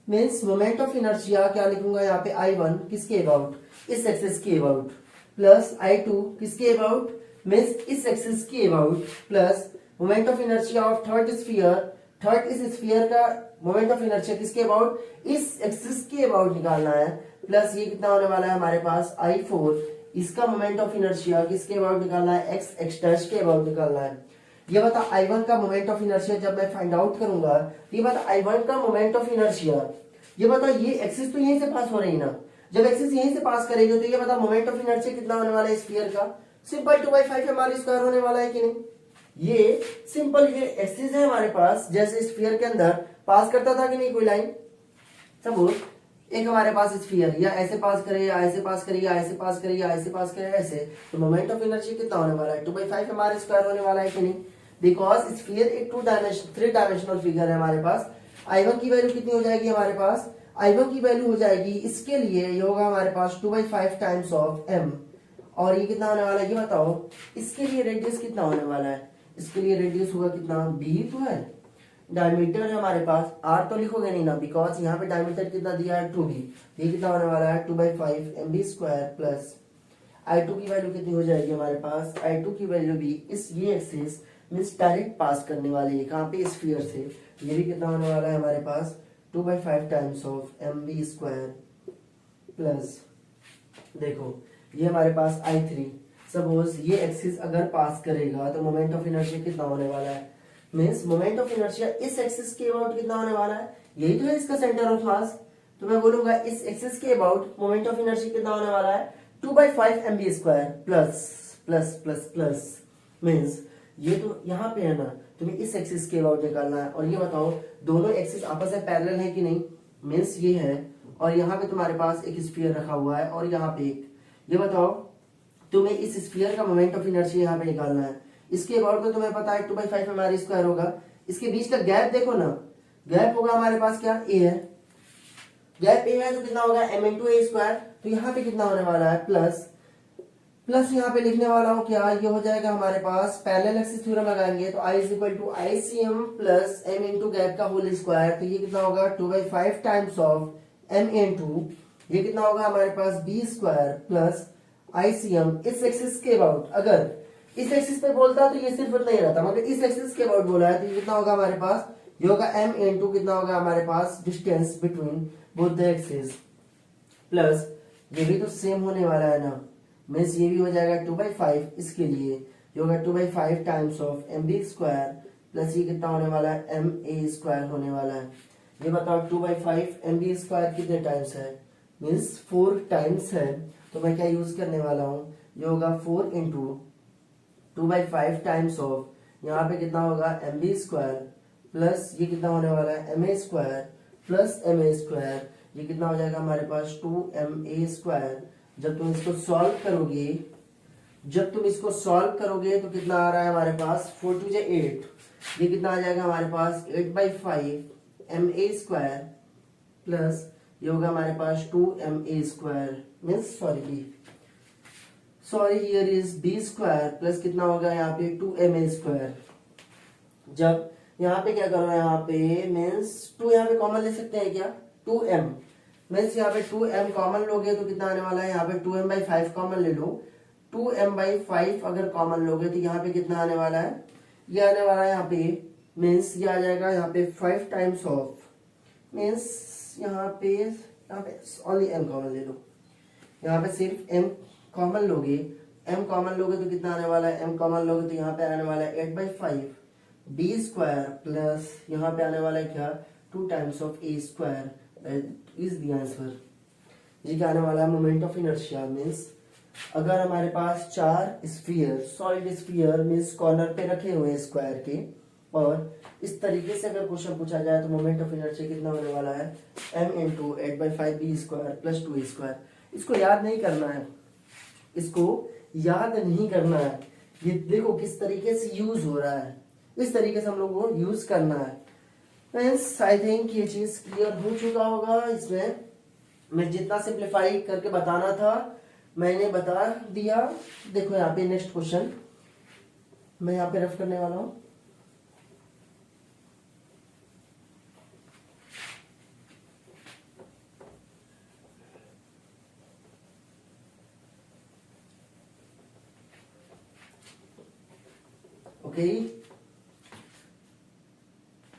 means moment of inertia क्या लिखूंगा यहाँ पे, I1 किसके अबाउट, इस एक्सिस के अबाउट, प्लस I2 किसके अबाउट, मीन्स इस एक्सिस के about, plus moment of inertia of third इस स्फीयर का मोमेंट ऑफ इनर्शिया किसके अबाउट, इस एक्सिस के अबाउट निकालना है, प्लस ये कितना होने वाला है हमारे पास I4, इसका मोमेंट ऑफ इनर्शिया किसके अबाउट निकालना है, एक्स एक्स डैश के अबाउट निकालना है। ये बता I1 का मोमेंट ऑफ इनर्शिया जब मैं फाइंड आउट करूंगा, तो ये बता I1 का मोमेंट ऑफ इनर्शिया, ये बता ये एक्सिस तो यहीं से पास हो रही ना, जब एक्सिस यहीं से पास करेगी तो ये बता मोमेंट ऑफ इनर्शिया कितना होने वाला है स्फीयर का, सिंपल 2/5 mr स्क्वायर होने वाला है कि नहीं। ये सिंपल ये एक्सिस है हमारे पास, जैसे स्फीयर के अंदर पास करता था कि नहीं कोई लाइन। सपोज एक हमारे पास स्फीयर या ऐसे पास करे या ऐसे पास करे या ऐसे पास करे या ऐसे पास करे ऐसे, तो मोमेंट ऑफ इनर्शिया कितना होने वाला है, 2/5 mr स्क्वायर होने वाला है कि नहीं। बिकॉज स्फीयर एक 3 डायमेंशनल फिगर है हमारे पास। I1 की वैल्यू कितनी हो जाएगी हमारे पास, I1 की वैल्यू हो जाएगी इसके लिए ये होगा हमारे पास 2/5 टाइम्स ऑफ m, और ये कितना होने वाला है ये बताओ, इसके लिए रेडियस कितना होने वाला है, इसके लिए रेडियस होगा कितना, b तो है, डायमीटर है हमारे पास, r तो लिखोगे नहीं ना, बिकॉज यहाँ पे डायमीटर कितना दिया है 2b, ये कितना होने वाला है 2/5 mb स्क्वायर प्लस I2 की वैल्यू कितनी हो जाएगी हमारे पास, I2 की वैल्यू भी इस ये एक्सिस मीन्स डायरेक्ट पास करने वाली है कहाँ पे, स्फीयर से, ये भी कितना होने वाला है हमारे पास 2/5 times of mb square plus, देखो ये हमारे पास I3, सपोज ये एक्सिस अगर पास करेगा तो मोमेंट ऑफ इनर्शिया कितना होने वाला है, मीन्स मोमेंट ऑफ इनर्शिया इस एक्सिस के अबाउट कितना होने वाला है, यही तो है इसका सेंटर ऑफ मास, तो मैं बोलूंगा इस एक्सिस के अबाउट मोमेंट ऑफ इनर्शिया कितना होने वाला है 2/5 mb square plus plus plus plus, means ये तो यहाँ पे है ना, तुम्हें इस एक्सिस के अबाउट निकालना है, और ये बताओ दोनों एक्सिस आपस में पैरेलल है कि नहीं, मीन्स ये है और यहाँ पे तुम्हारे पास एक स्फीयर रखा हुआ है और यहाँ पे एक, ये बताओ तुम्हें इस स्फीयर का मोमेंट ऑफ इनर्शिया यहाँ पे निकालना है, इसके अबाउट में तुम्हें पता है 2/5 mr स्क्वायर होगा, इसके बीच का गैप देखो ना, गैप होगा हमारे पास क्या, a है, गैप a है तो कितना होगा m इंटू ए स्क्वायर, तो यहाँ पे कितना होने वाला है प्लस प्लस, यहाँ पे लिखने वाला हूँ क्या, ये हो जाएगा हमारे पास पैरेलल एक्सिस थ्योरम लगाएंगे तो I is equal to ICM plus m into gap का होल स्क्वायर, तो ये कितना होगा 2/5 टाइम्स ऑफ m इंटू ये कितना होगा हमारे पास b स्क्वायर प्लस ICM, इस एक्सिस के अबाउट, अगर इस एक्सिस पे बोलता तो ये सिर्फ नहीं रहता, मगर इस एक्सिस के अबाउट बोला है तो ये कितना होगा हमारे पास, ये होगा m इंटू कितना होगा हमारे पास distance between both the axis, plus ये भी तो सेम होने वाला है ना, मीन्स ये भी हो जाएगा 2/5, इसके लिए ये होगा 2/5 times of mb square plus ये कितना होने वाला है ma स्क्वायर होने वाला है, ये बताओ 2/5 mb स्क्वायर कितने टाइम्स है, मीन्स 4 टाइम्स है, तो मैं क्या यूज करने वाला हूँ, ये होगा 4 इंटू 2/5 टाइम्स ऑफ यहाँ पे कितना होगा mb स्क्वायर प्लस ये कितना होने वाला है ma square plus ma square, ये कितना हो जाएगा हमारे पास 2ma स्क्वायर, जब तुम इसको सॉल्व करोगे, जब तुम इसको सॉल्व करोगे तो कितना आ रहा है हमारे पास 4 2 8, ये कितना आ जाएगा हमारे पास 8/5 ma स्क्वायर प्लस ये होगा हमारे पास 2ma square, means sorry here is b square plus कितना होगा यहाँ पे 2ma स्क्वायर, जब यहाँ पे क्या करो, यहाँ पे मीन्स 2 यहाँ पे कॉमन ले सकते हैं क्या, 2m, मीन्स यहाँ पे 2m कॉमन लोगे तो कितना आने वाला है, यहाँ पे 2m/5 कॉमन ले लो, 2m/5 अगर कॉमन लोगे तो यहाँ पे कितना आने वाला है, ये आने वाला है यहाँ पे, मीन्स ये आ जाएगा यहाँ पे 5 टाइम्स ऑफ, मीन्स यहाँ पे ओनली m कॉमन ले लो, यहाँ पे सिर्फ m कॉमन लोगे, m कॉमन लोगे तो कितना आने वाला है, m कॉमन लोगे तो यहाँ पे आने वाला है 8/5 b स्क्वायर प्लस यहाँ पे आने वाला है क्या 2 times of a square, is the answer, ये क्या आने वाला है मोमेंट ऑफ इनर्शिया, मीन्स अगर हमारे पास 4 sphere solid sphere means corner पे रखे हुए हैं स्क्वायर के, और इस तरीके से अगर क्वेश्चन पूछा जाए तो मोमेंट ऑफ इनर्शिया कितना होने वाला है m into 8/5 b square plus 2 square, इसको याद नहीं करना है, इसको याद नहीं करना है, ये देखो किस तरीके से यूज हो रहा है, इस तरीके से हम लोग को यूज करना है। फ्रेंड्स आई थिंक ये चीज क्लियर हो चुका होगा, इसमें मैं जितना सिंप्लीफाई करके बताना था मैंने बता दिया। देखो यहाँ पे नेक्स्ट क्वेश्चन मैं यहाँ पे रफ करने वाला हूँ,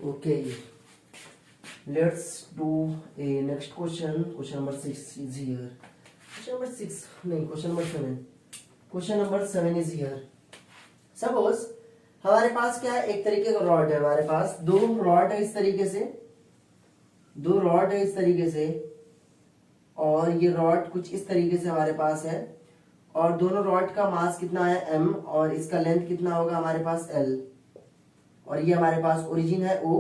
okay, let's do a next question number 6 is here, question number 7 is here। Suppose हमारे पास क्या है, एक तरीके का रॉड है, हमारे पास 2 रॉड है इस तरीके से, 2 रॉड है इस तरीके से, और ये रॉड कुछ इस तरीके से हमारे पास है, और दोनों रॉड का मास कितना है m और इसका लेंथ कितना होगा हमारे पास l, और ये हमारे पास ओरिजिन है O,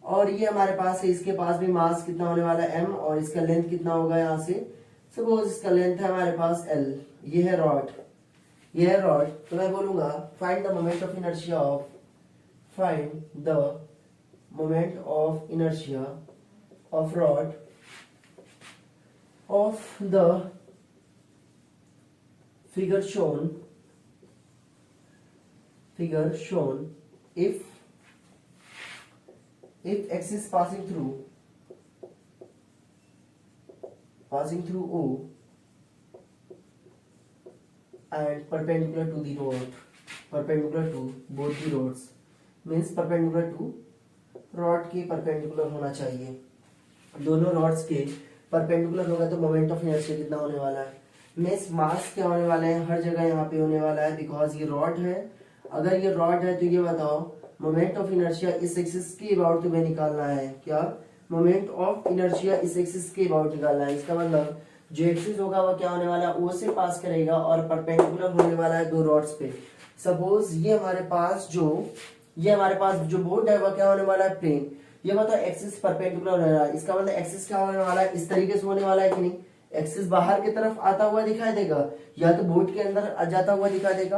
और ये हमारे पास है, इसके पास भी मास कितना होने वाला है m और इसका लेंथ कितना होगा यहाँ से, सपोज इसका लेंथ है हमारे पास l, ये है रॉड, ये है रॉड, तो मैं बोलूंगा find the moment of inertia of, find the moment of inertia of rod of the figure shown figure shown if axis passing through O and perpendicular to the rod, perpendicular to both the rods, means perpendicular to rod के perpendicular होना चाहिए, दोनों rods के perpendicular होगा तो moment of inertia कितना होने वाला है, मीन्स मास क्या होने वाला है हर जगह यहाँ पे होने वाला है, बिकॉज ये रॉड है। अगर ये रॉड है तो ये बताओ मोमेंट ऑफ इनर्शिया इस एक्सिस के अबाउट तुम्हें निकालना है, क्या मोमेंट ऑफ इनर्शिया इस एक्सिस के अबाउट निकालना है। इसका मतलब जो एक्सिस होगा वह क्या होने वाला है, ओ से पास करेगा और परपेंडिकुलर होने वाला है दो रॉड्स पे। सपोज ये हमारे पास जो बोर्ड है वह क्या होने वाला है, प्लेन। ये बताओ एक्सिस परपेंडिकुलर हो रहा है, इसका मतलब एक्सिस क्या होने वाला है, इस तरीके से होने वाला है कि नहीं, एक्सिस बाहर की तरफ आता हुआ दिखाई देगा या तो बोर्ड के अंदर जाता हुआ दिखाई देगा।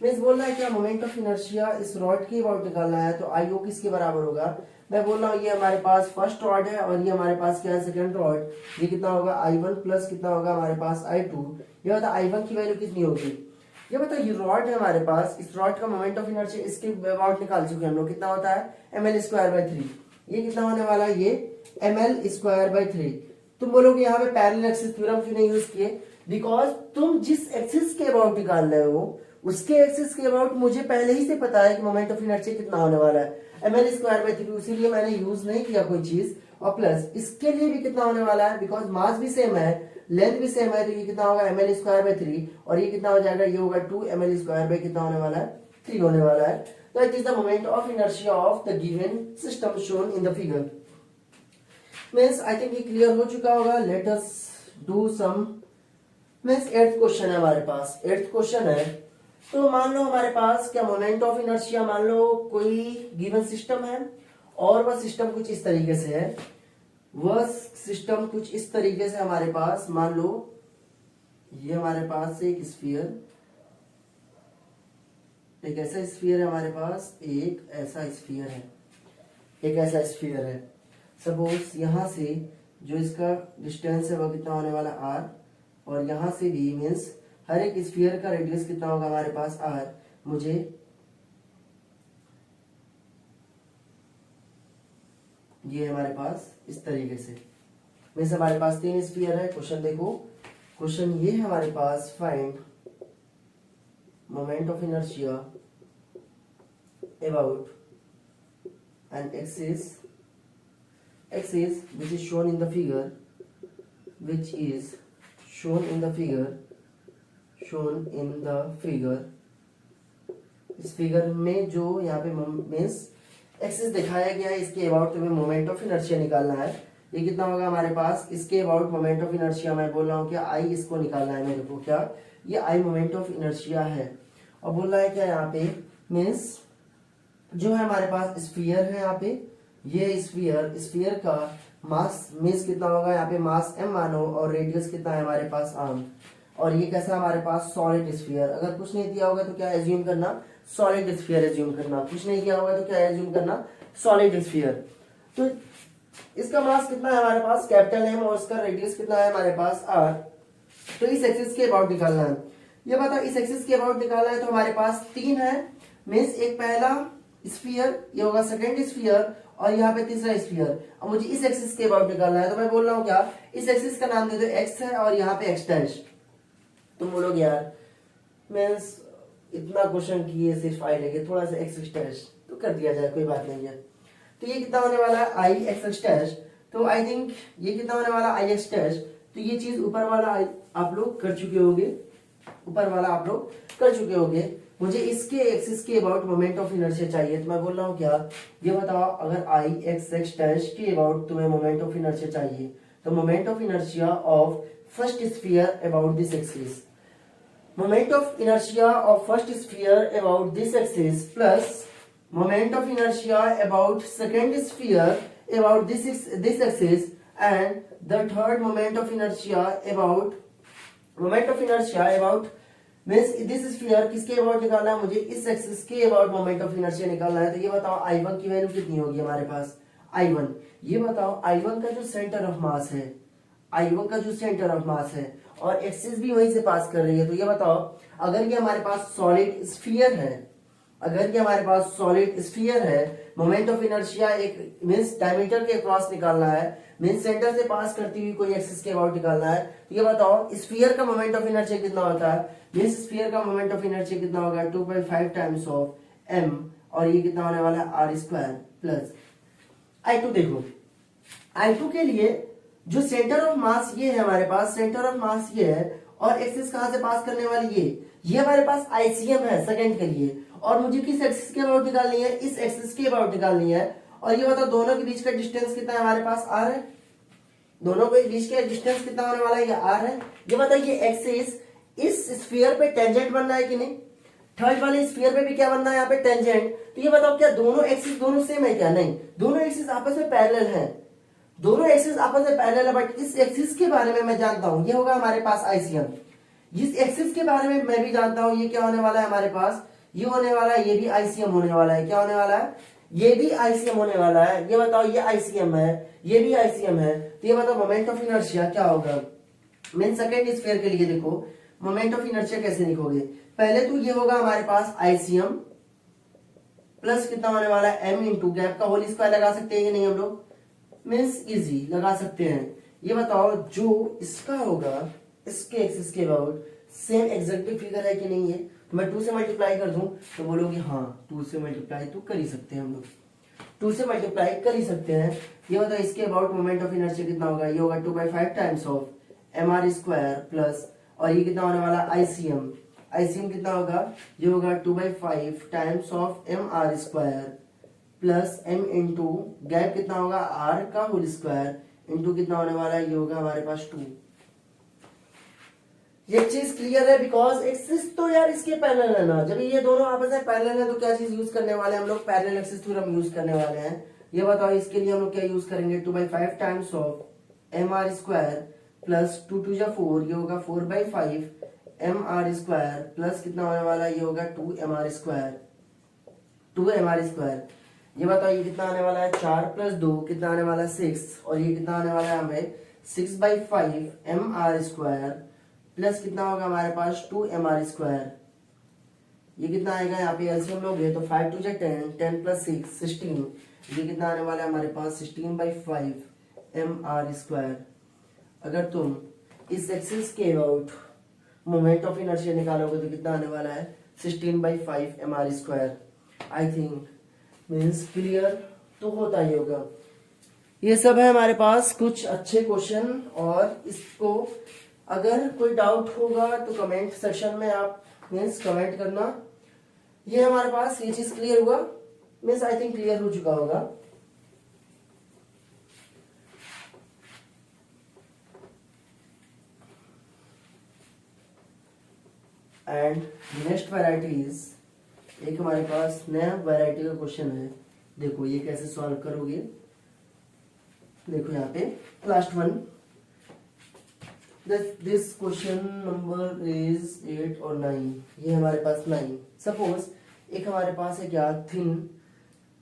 मीन्स बोल रहा है क्या मोमेंट ऑफ इनर्शिया इस रॉड के अबाउट निकालना है, तो आई ओ किसके बराबर होगा, मैं बोल रहा हूँ ये हमारे पास फर्स्ट रॉड है और ये हमारे पास क्या है सेकंड रॉड, ये कितना होगा I1 प्लस कितना होगा हमारे पास I2। ये बता I1 की वैल्यू कितनी होगी, ये बताओ ये रॉड है हमारे पास, इस रॉड का मोमेंट ऑफ इनर्शिया इसके अबाउट निकाल चुके हैं हम लोग, कितना होता है ml स्क्वायर बाय 3। ये कितना होने वाला है, ये ml स्क्वायर बाय 3। तुम बोलोगे यहाँ पे पैरेलल एक्सिस थ्योरम क्यों नहीं यूज किए, बिकॉज तुम जिस एक्सिस के अबाउट निकाल रहे हो उसके एक्सिस के अबाउट मुझे पहले ही से पता है कि मोमेंट ऑफ इनर्शिया कितना होने वाला है, ml स्क्वायर बाय 3, इसीलिए मैंने यूज नहीं किया कोई चीज। और प्लस इसके लिए भी कितना होने वाला है, बिकॉज मास भी सेम है लेंथ भी सेम है, तो ये कितना होगा ml स्क्वायर बाय 3 और ये कितना हो जाएगा, ये होगा 2 ml स्क्वायर बाय कितना होने वाला है, 3 होने वाला है। तो it is the moment of inertia of the given system shown in the figure. Means I think ये क्लियर हो चुका होगा। Let us do some, means 8th question है हमारे पास, 8th क्वेश्चन है। तो मान लो हमारे पास क्या मोमेंट ऑफ इनर्शिया, मान लो कोई गिवन सिस्टम है और वह सिस्टम कुछ इस तरीके से है, वह सिस्टम कुछ इस तरीके से हमारे पास, मान लो ये हमारे पास एक स्फीयर, एक ऐसा स्फीयर है हमारे पास, एक ऐसा स्फीयर है, एक ऐसा स्फीयर है। सपोज यहां से जो इसका डिस्टेंस है वह कितना होने वाला r, और यहां से भी मीन्स हर एक स्फीयर का रेडियस कितना होगा हमारे पास r। मुझे ये हमारे पास इस तरीके से, मीन्स हमारे पास 3 स्फीयर है। क्वेश्चन देखो, क्वेश्चन ये है हमारे पास, find moment of inertia about an axis which is shown in the figure, which is shown in the figure, इस फिगर में जो यहाँ पे मीन्स एक्सिस दिखाया गया है, इसके अबाउट तुम्हें मोमेंट ऑफ इनर्शिया निकालना है। ये कितना होगा हमारे पास, इसके अबाउट मोमेंट ऑफ इनर्शिया मैं बोल रहा हूँ क्या आई, इसको निकालना है मेरे को, क्या ये आई मोमेंट ऑफ इनर्शिया है। और बोल रहा है क्या यहाँ पे, मीन्स जो है हमारे पास स्फीयर है, यहाँ पे ये स्फीयर का मास मीन्स कितना होगा, यहाँ पे मास m मानो और रेडियस कितना है हमारे पास r। और ये कैसा हमारे पास सॉलिड स्फीयर, अगर कुछ नहीं दिया होगा तो क्या एज्यूम करना, सॉलिड स्फीयर एज्यूम करना, कुछ नहीं किया होगा तो क्या एज्यूम करना, सॉलिड स्फीयर। तो इसका मास कितना है हमारे पास कैपिटल M और इसका रेडियस कितना है हमारे पास r। तो इस एक्सिस के अबाउट निकालना है, ये बताओ इस एक्सिस के अबाउट निकालना है। तो हमारे पास 3 है, मीन्स एक पहला स्फीयर, ये होगा सेकेंड स्फीयर और यहाँ पे तीसरा स्फीयर। अब मुझे इस एक्सिस के अबाउट निकालना है, तो मैं बोल रहा हूँ क्या, इस एक्सिस का नाम दे दो x है और यहाँ पे x डैश। तुम बोलोगे यार मीन्स इतना क्वेश्चन किए सिर्फ आई लेके थोड़ा सा x डैश तो कर दिया जाए, कोई बात नहीं है। तो ये कितना होने वाला है आई एक्स डैश, तो आई थिंक ये कितना होने वाला आई एक्स डैश। तो ये चीज ऊपर वाला आप लोग कर चुके होंगे, ऊपर वाला आप लोग कर चुके होंगे। मुझे इसके एक्सिस के अबाउट मोमेंट ऑफ इनर्शिया चाहिए, तो मैं बोल रहा हूँ क्या, ये बताओ अगर आई एक्स डैश के अबाउट तुम्हें मोमेंट ऑफ इनर्शिया चाहिए, तो moment of inertia of first sphere about this axis, moment of inertia of first sphere about this axis plus moment of inertia about second sphere about this axis and the third moment of inertia about means this sphere किसके about निकालना है, मुझे इस axis के about moment of inertia निकालना है। तो ये बताओ I1 की वैल्यू कितनी होगी हमारे पास, I1, ये बताओ I1 का जो सेंटर ऑफ मास है, I1 का जो सेंटर ऑफ मास है और एक्सिस भी वहीं से पास कर रही है, तो ये बताओ अगर ये हमारे पास सॉलिड स्फीयर है अगर ये हमारे पास सॉलिड स्फीयर है, मोमेंट ऑफ इनर्शिया एक मींस डायमीटर के क्रॉस निकालना है, मींस सेंटर से पास करती हुई कोई एक्सिस के अबाउट निकालना है, तो ये बताओ स्फीयर का मोमेंट ऑफ इनर्शिया कितना होता है। मींस स्फीयर का मोमेंट ऑफ इनर्शिया कितना होगा 2.5 टाइम्स ऑफ m, और ये कितना होने वाला है आर स्क्वायर प्लस I2। देखो I2 के लिए जो सेंटर ऑफ मास ये है हमारे पास, सेंटर ऑफ मास ये है और एक्सिस कहां से पास करने वाली ये हमारे पास आईसीएम है सेकंड के लिए, और मुझे किस एक्सिस के अबाउट निकालनी है, इस एक्सिस के अबाउट निकालनी है। और ये बताओ दोनों के बीच का डिस्टेंस कितना है हमारे पास आर है, दोनों के बीच का डिस्टेंस कितना होने वाला है ये आर है। ये बताओ ये एक्सिस इस स्फीयर पे टेंजेंट बनना है कि नहीं, थर्ड वाले स्फीयर पे भी क्या बनना है यहाँ पे टेंजेंट। तो ये बताओ क्या दोनों एक्सिस दोनों सेम है क्या, नहीं, दोनों एक्सिस आपस में पैरेलल हैं, दोनों एक्सिस आपस में पैरेलल है। बट इस एक्सिस के बारे में मैं जानता हूं ये होगा हमारे पास आईसीएम, जिस एक्सिस के बारे में मैं भी जानता हूं ये क्या होने वाला है हमारे पास, ये होने वाला है, ये भी आईसीएम होने वाला है। क्या होने वाला है, ये भी आईसीएम होने वाला है। ये बताओ ये आईसीएम है, ये भी आईसीएम है, तो ये बताओ मोमेंट ऑफ इनर्शिया क्या होगा। मीन सेकेंड स्फीयर के लिए देखो मोमेंट ऑफ इनर्शिया कैसे लिखोगे, पहले तो ये होगा हमारे पास आईसीएम प्लस कितना होने वाला है m इंटू गैप का होल स्क्वायर लगा सकते हैं कि नहीं हम लोग, मीन्स इजी लगा सकते हैं। ये बताओ जो इसका होगा इसके एक्सिस के अबाउट सेम एग्जैक्टली फिगर है कि नहीं है, तो मैं 2 से मल्टीप्लाई कर दूं तो बोलोगे हाँ 2 से मल्टीप्लाई तो कर ही सकते हैं हम लोग, 2 से मल्टीप्लाई कर ही सकते हैं। ये बताओ इसके अबाउट मोमेंट ऑफ इनर्शिया कितना होगा, ये होगा 2/5 times of mr square plus, और ये कितना होने वाला आईसीएम, आईसीएम कितना होगा, ये होगा 2/5 times of mr square plus m into gap कितना होगा r का होल स्क्वायर इंटू कितना होने वाला है, ये होगा हमारे पास 2। ये चीज क्लियर है, बिकॉज एक्सिस तो यार इसके पैरेलल है ना, जब ये दोनों आपस में पैरेलल है तो क्या चीज यूज करने वाले हैं हम लोग, पैरेलल एक्सिस थ्योरम यूज करने वाले हैं। ये बताओ इसके लिए हम लोग क्या यूज करेंगे 2/5 times of mr square plus 2 2 जा 4, ये होगा 4/5 mr स्क्वायर प्लस कितना होने वाला है, ये होगा 2mr स्क्वायर, 2mr स्क्वायर। ये बताओ ये कितना आने वाला है 4 + 2 कितना आने वाला है 6, और ये कितना आने वाला है हमें 6/5 mr स्क्वायर प्लस कितना होगा हमारे पास 2mr स्क्वायर। ये कितना आएगा यहाँ पे एलसीएम लोगे तो 5 2 जा 10, 10 + 6 16, ये कितना आने वाला है हमारे पास 16/5 mr स्क्वायर। अगर तुम इस एक्सिस के अबाउट मोमेंट ऑफ इनर्शिया निकालोगे तो कितना आने वाला है 16/5 mr square. I think means clear तो होता ही होगा। ये सब है हमारे पास कुछ अच्छे क्वेश्चन, और इसको अगर कोई डाउट होगा तो कमेंट सेक्शन में आप मीन्स कमेंट करना। ये हमारे पास ये चीज क्लियर हुआ, मीन्स आई थिंक क्लियर हो चुका होगा। एंड नेक्स्ट वैरायटी इज, एक हमारे पास नया वैरायटी का क्वेश्चन है, देखो ये कैसे सॉल्व करोगे। देखो यहाँ पे last one, this question number is 8 और 9, ये हमारे पास 9। सपोज एक हमारे पास है क्या थिन,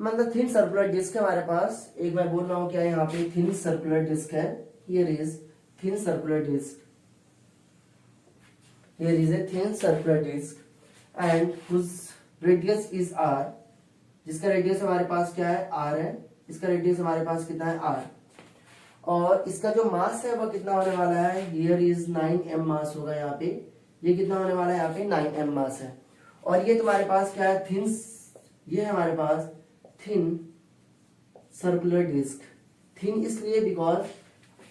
मतलब थिन सर्कुलर डिस्क है हमारे पास, एक मैं बोल रहा हूँ क्या यहाँ पे थिन सर्कुलर डिस्क है, here is thin circular disc, here is a thin circular disc and whose radius is r, जिसका रेडियस हमारे पास क्या है r है, इसका रेडियस हमारे पास कितना है r, और इसका जो मास है वह कितना होने वाला है, हियर इज 9m मास होगा यहाँ पे, ये कितना होने वाला है यहाँ पे 9m मास है। और ये तुम्हारे पास क्या है थिन, ये हमारे पास थिन सर्कुलर डिस्क, थिन इसलिए बिकॉज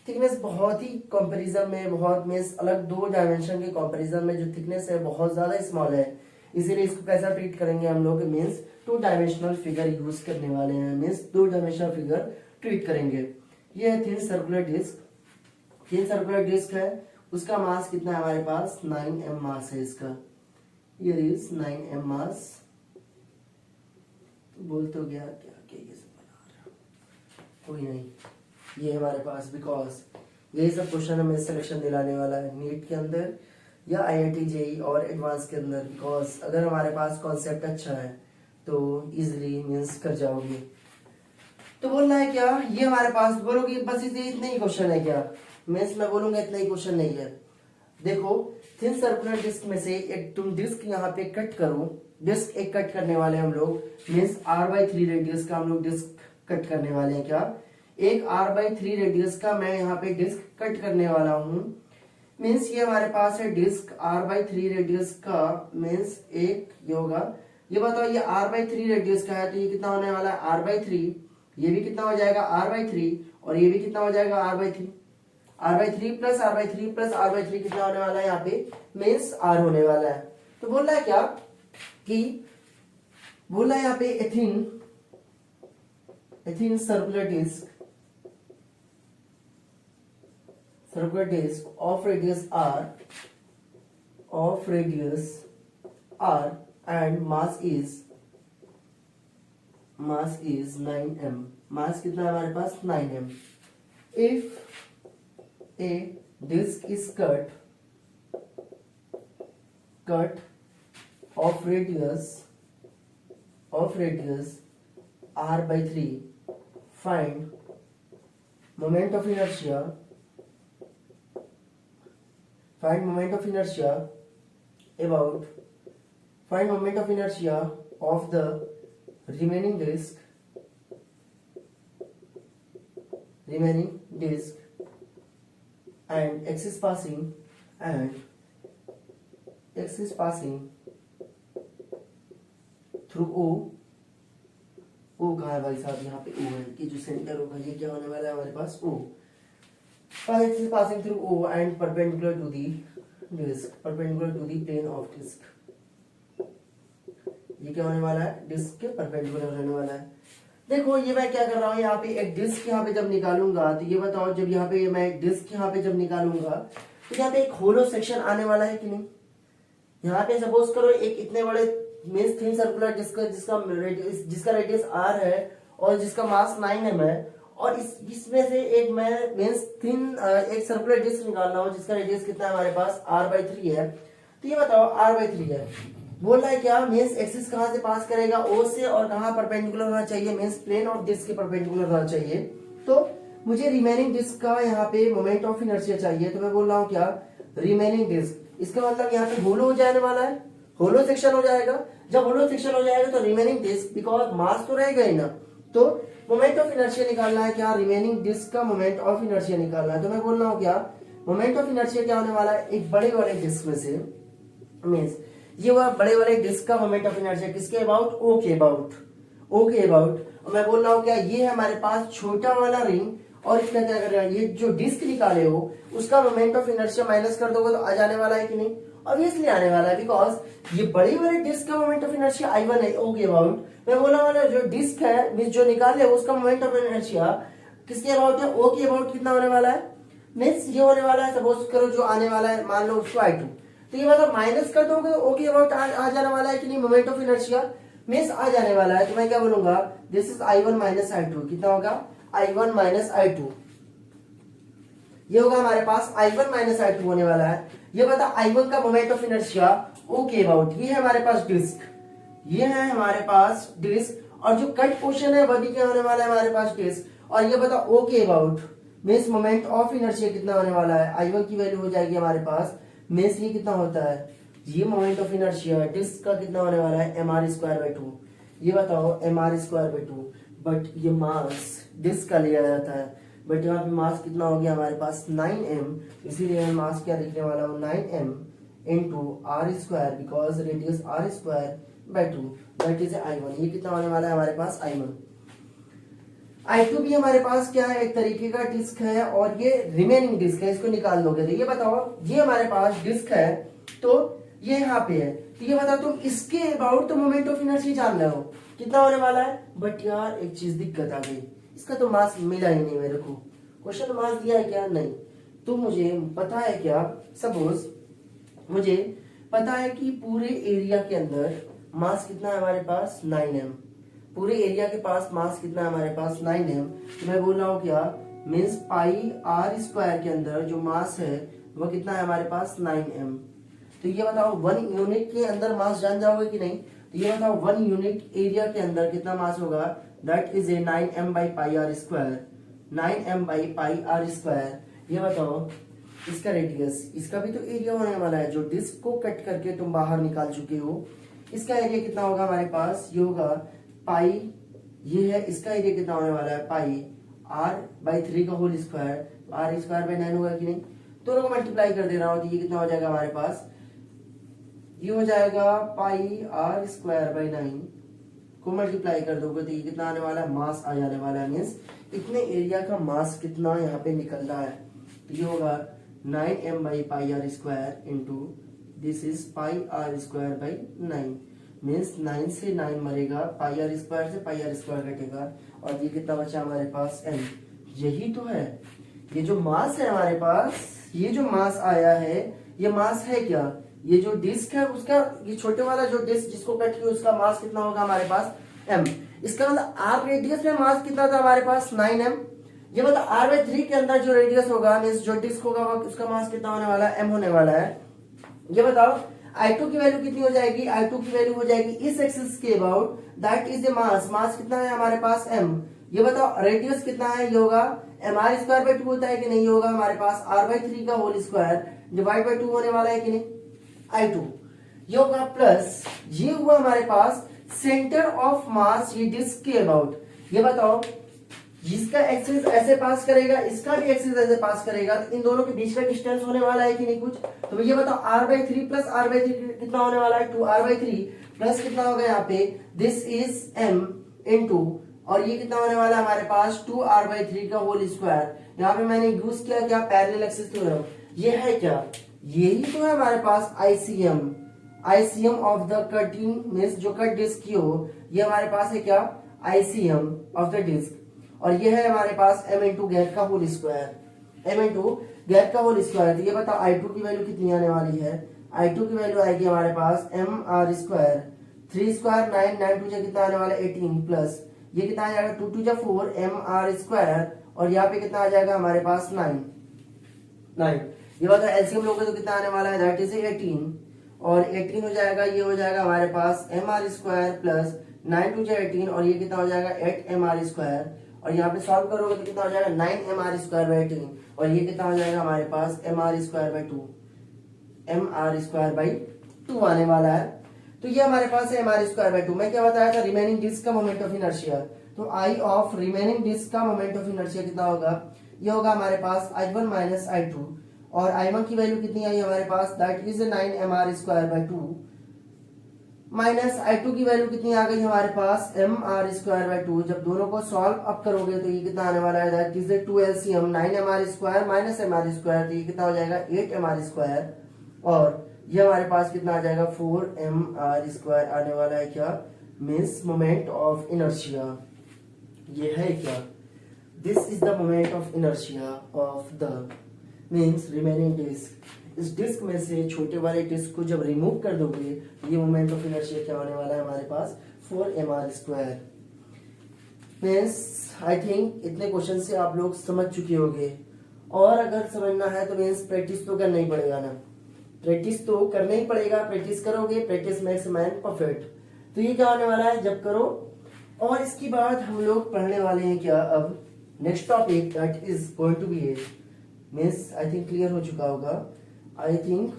थिकनेस बहुत ही कंपैरिजन में बहुत में अलग 2 डायमेंशन के कंपैरिजन में जो थिकनेस है बहुत ज्यादा स्मॉल है, इसीलिए इसको कैसा ट्रीट करेंगे हम लोग मीन्स 2 डायमेंशनल फिगर यूज करने वाले हैं, मीन्स 2 डायमेंशनल फिगर ट्रीट करेंगे। ये है thin circular disc, thin circular disc है, उसका मास कितना है हमारे पास 9m मास है इसका, ये इज 9m मास। तो बोल तो गया क्या क्या ये सब बना रहा, कोई नहीं, ये हमारे पास बिकॉज यही सब क्वेश्चन हमें सिलेक्शन दिलाने वाला है नीट के अंदर या IIT JEE और एडवांस के अंदर, बिकॉज अगर हमारे पास कॉन्सेप्ट अच्छा है तो इजिली मीन्स कर जाओगे। तो बोलना है क्या, ये हमारे पास बोलोगे बस इतने ही क्वेश्चन है क्या, मीन्स मैं बोलूंगा इतना ही क्वेश्चन नहीं है। देखो थिन सर्कुलर डिस्क में से एक तुम डिस्क यहाँ पे कट करो, डिस्क एक कट करने वाले हम लोग, मीन्स r/3 रेडियस का हम लोग डिस्क कट करने वाले हैं। क्या एक r/3 रेडियस का मैं यहाँ पे डिस्क कट करने वाला हूँ। मीन्स ये हमारे पास है डिस्क r/3 रेडियस का, मीन्स एक ये होगा। ये बताओ ये r/3 रेडियस का है तो ये कितना होने वाला है r/3, ये भी कितना हो जाएगा r/3 और ये भी कितना हो जाएगा r/3, r/3 plus r/3 plus r/3 कितना होने वाला है यहाँ पे, मीन्स r होने वाला है। तो बोल रहा है क्या कि बोल रहा है यहाँ पे a thin circular disc of radius r and mass is 9m, mass कितना है हमारे पास 9m। if a disk is cut of radius r/3, find moment of inertia of the remaining disk and axis passing through O कहाँ है भाई साहब, यहाँ पे O है कि जो सेंटर होगा ये क्या होने वाला है हमारे पास O, axis passing through O and perpendicular to the plane of disk। ये क्या होने वाला है, डिस्क के परपेंडिकुलर होने वाला है। देखो ये मैं क्या कर रहा हूँ, यहाँ पे एक डिस्क यहाँ पे जब निकालूंगा तो ये बताओ जब यहाँ पे मैं एक डिस्क यहाँ पे जब निकालूंगा तो यहाँ पे एक होलो सेक्शन आने वाला है कि नहीं। यहाँ पे सपोज करो एक इतने बड़े मीन्स थिन सर्कुलर डिस्क जिसका रेडियस r है और जिसका मास 9m है, और इसमें से एक मैं मीन्स थिन एक सर्कुलर डिस्क निकाल रहा हूँ जिसका रेडियस कितना है हमारे पास r/3 है। तो ये बताओ r/3 है, बोल रहा है क्या मीन्स एक्सिस कहाँ से पास करेगा, O से, और कहाँ परपेंडिकुलर होना चाहिए, मीन्स प्लेन ऑफ डिस्क के परपेंडिकुलर होना चाहिए। तो मुझे रिमेनिंग डिस्क का यहाँ पे मोमेंट ऑफ इनर्शिया चाहिए, तो मैं बोल रहा हूँ क्या रिमेनिंग डिस्क, इसका मतलब यहाँ पे होलो हो जाने वाला है, होलो सेक्शन हो जाएगा। जब होलो सेक्शन हो जाएगा तो रिमेनिंग डिस्क, बिकॉज मास तो रहेगा ही ना, तो मोमेंट ऑफ इनर्शिया निकालना है क्या, रिमेनिंग डिस्क का मोमेंट ऑफ इनर्शिया निकालना है। तो मैं बोल रहा हूँ क्या मोमेंट ऑफ इनर्शिया क्या होने वाला है, एक बड़े वाले डिस्क में से, मीन्स ये हुआ बड़े वाले डिस्क का मोमेंट ऑफ इनर्शिया किसके अबाउट, O के अबाउट। और मैं बोल रहा हूँ क्या ये है हमारे पास छोटा वाला रिंग, और इसका क्या कर रहा है, ये जो डिस्क निकाले हो उसका मोमेंट ऑफ इनर्शिया माइनस कर दोगे तो आ जाने वाला है कि नहीं, ऑब्वियसली आने वाला है, बिकॉज ये बड़ी वाले डिस्क का मोमेंट ऑफ इनर्शिया I1 है, O के अबाउट। मैं बोला वाला जो डिस्क है मीन्स जो निकाले उसका मोमेंट ऑफ इनर्शिया किसके अबाउट है, O के अबाउट कितना होने वाला है, मीन्स ये होने वाला है, सपोज करो जो आने वाला है मान लो उसको I2, तो ये मतलब माइनस कर दोगे तो O के अबाउट आ जाने वाला है कि नहीं, मोमेंट ऑफ इनर्शिया मीन्स आ जाने वाला है। तो मैं क्या बोलूंगा, this is I1 minus I2, कितना होगा I1 माइनस I2, ये होगा हमारे पास I1 माइनस I2 होने वाला है। ये बता I1 का मोमेंट ऑफ इनर्शिया O के अबाउट, ये है हमारे पास डिस्क, ये है हमारे पास डिस्क, और जो कट पोर्शन है वह भी क्या होने वाला है हमारे पास डिस्क, और ये बता O के about means moment of inertia कितना होने वाला है, I1 की वैल्यू हो जाएगी हमारे पास मीन्स ये कितना होता है, ये मोमेंट ऑफ इनर्शिया डिस्क का कितना होने वाला है mr²/2। ये बताओ mr²/2, बट ये मास डिस्क का लिया जाता है, बट यहाँ पे मास कितना हो गया हमारे पास 9m, इसीलिए मैं मास क्या लिखने वाला हूँ 9m into r², because radius r²/2 that is I1। ये कितना होने वाला है हमारे पास I1। I2 भी हमारे पास क्या है, एक तरीके का डिस्क है, और ये रिमेनिंग डिस्क है, इसको निकाल दोगे तो ये बताओ ये हमारे पास डिस्क है तो ये यहाँ पे है, तो ये बताओ तुम इसके अबाउट तो मोमेंट ऑफ इनर्शिया जान रहे हो कितना होने वाला है, बट यार एक चीज दिक्कत आ गई, इसका तो मास मिला ही नहीं मेरे को, क्वेश्चन मास दिया है क्या नहीं, तो मुझे पता है क्या, सपोज मुझे पता है कि पूरे एरिया के अंदर मास कितना है हमारे पास 9m, पूरे एरिया के पास मास कितना है हमारे पास 9m, तो मैं बोल रहा हूँ क्या मीन्स πr² के अंदर जो मास है वो कितना है हमारे पास 9m। तो ये बताओ 1 यूनिट के अंदर मास जान जाओगे कि नहीं, तो ये बताओ 1 यूनिट एरिया के अंदर कितना मास होगा, that is A 9m/πr², 9m/πr²। ये बताओ इसका रेडियस, इसका भी तो एरिया होने वाला है, जो डिस्क को कट करके तुम बाहर निकाल चुके हो। इसका एरिया कितना होगा हमारे पास, ये होगा पाई, ये है, इसका एरिया कितना होने वाला है, पाई r/3 का होल स्क्वायर, r²/9 होगा कि नहीं। दोनों को मल्टीप्लाई कर दे रहा हूं तो ये कितना हो जाएगा हमारे पास, ये हो जाएगा पाई r²/9 को मल्टीप्लाई कर दोगे तो ये कितना आने वाला है, मास आ जाने वाला है। मीन्स इतने एरिया का मास कितना यहाँ पे निकल रहा है, तो ये होगा 9m/πr² into this is πr²/9। Means 9 से 9 मरेगा, πr² से πr² कटेगा, और ये कितना बचा हमारे पास, m। यही तो है, ये जो मास है हमारे पास, ये जो मास आया है, ये मास है क्या, ये जो डिस्क है उसका, ये छोटे वाला जो डिस्क जिसको कट किया उसका मास कितना होगा हमारे पास, m। इसका मतलब r रेडियस में मास कितना था हमारे पास, 9m। ये मतलब r/3 के अंदर जो रेडियस होगा, मींस जो डिस्क होगा उसका मास कितना होने वाला है, m होने वाला है। ये बताओ I2 की वैल्यू कितनी हो जाएगी, I2 की वैल्यू हो जाएगी इस एक्सिस के about, that is the mass, mass कितना है हमारे पास, m। ये बताओ रेडियस कितना है, ये होगा mr²/2 होता है कि नहीं होगा हमारे पास, r/3 का होल स्क्वायर डिवाइड बाय 2 होने वाला है कि नहीं, I2। ये होगा प्लस, ये हुआ हमारे पास सेंटर ऑफ मास, ये डिस्क के अबाउट। ये बताओ जिसका एक्सिस ऐसे पास करेगा, इसका भी एक्सिस ऐसे पास करेगा, तो इन दोनों के बीच का डिस्टेंस होने वाला है कि नहीं कुछ। तो ये बताओ r/3 प्लस r/3 कितना होने वाला है, 2r/3 प्लस कितना होगा यहाँ पे, दिस इज m इनटू, और ये कितना होने वाला है हमारे पास, 2r/3 का होल स्क्वायर। यहाँ पे मैंने यूज किया क्या, पैरेलल एक्सिस थ्योरम। ये है क्या, यही तो है हमारे पास ICM of the cutting, means जो कट डिस्क की हो, ये हमारे पास है क्या, आईसीएम ऑफ द डिस्क। और ये है हमारे पास m इंटू गैप का whole square, m into gap का होल स्क्वायर। तो ये बताओ I2 की वैल्यू कितनी आने वाली है, I2 की वैल्यू आएगी हमारे पास mr², 3² 9, 9 2 कितना आने वाला है 18, प्लस ये कितना आ जाएगा 2 2 4 mr², और यहाँ पे कितना आ जाएगा हमारे पास 9। ये बताओ एलसीएम लोगे तो कितना आने वाला है, दैट इज 18, और 18 हो जाएगा, ये हो जाएगा हमारे पास mr² प्लस 9 2 18, और ये कितना हो जाएगा 8mr², और यहाँ पे सॉल्व करोगे तो कितना हो जाएगा 9mr²/18, और ये कितना हो जाएगा हमारे पास mr²/2, mr²/2 आने वाला है। तो ये हमारे पास है mr²/2। मैं क्या बताया था, रिमेनिंग डिस्क का मोमेंट ऑफ इनर्शिया। तो आई ऑफ रिमेनिंग डिस्क का मोमेंट ऑफ इनर्शिया कितना होगा, ये होगा हमारे पास I1 माइनस I2, और I1 की वैल्यू कितनी आई हमारे पास, that is 9mr²/2, minus I2 की वैल्यू कितनी आ गई हमारे पास, mr²/2। जब दोनों को सॉल्व अप करोगे तो ये कितना आने वाला है, that is 2 LCM, 9mr² minus mr², तो ये कितना हो जाएगा 8mr², और ये हमारे पास कितना आ जाएगा 4mr² आने वाला है क्या, मींस मोमेंट ऑफ इनर्शिया। ये है क्या, this is the moment of inertia of the means remaining disc. इस डिस्क में से छोटे वाले डिस्क को जब रिमूव कर दोगे तो ये मोमेंट ऑफ इनर्शिया क्या होने वाला है हमारे पास, 4mr²। मींस आई थिंक इतने क्वेश्चन से आप लोग समझ चुके होंगे, और अगर समझना है तो मींस प्रैक्टिस तो करना ही पड़ेगा ना, प्रैक्टिस तो करना ही पड़ेगा। प्रैक्टिस करोगे, प्रैक्टिस मेक्स मैन परफेक्ट। तो ये क्या होने वाला है जब करो, और इसके बाद हम लोग पढ़ने वाले हैं क्या, अब next topic that is going to be as, means I think clear हो चुका होगा, आई थिंक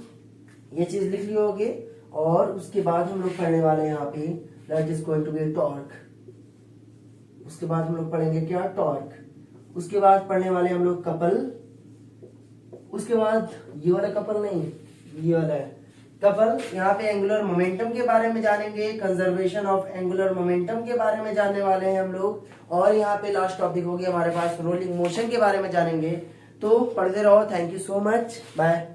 ये चीज लिख ली होगी। और उसके बाद हम लोग पढ़ने वाले हैं यहाँ पे that is going to be torque. उसके बाद हम लोग पढ़ेंगे क्या, टॉर्क। उसके बाद पढ़ने वाले हम लोग कपल। उसके बाद ये वाला कपल नहीं, ये वाला है कपल। यहाँ पे एंगुलर मोमेंटम के बारे में जानेंगे, कंजर्वेशन ऑफ एंगुलर मोमेंटम के बारे में जानने वाले हैं हम लोग, और यहाँ पे लास्ट टॉपिक होगी हमारे पास रोलिंग मोशन के बारे में जानेंगे। तो पढ़ते रहो। Thank you so much, bye.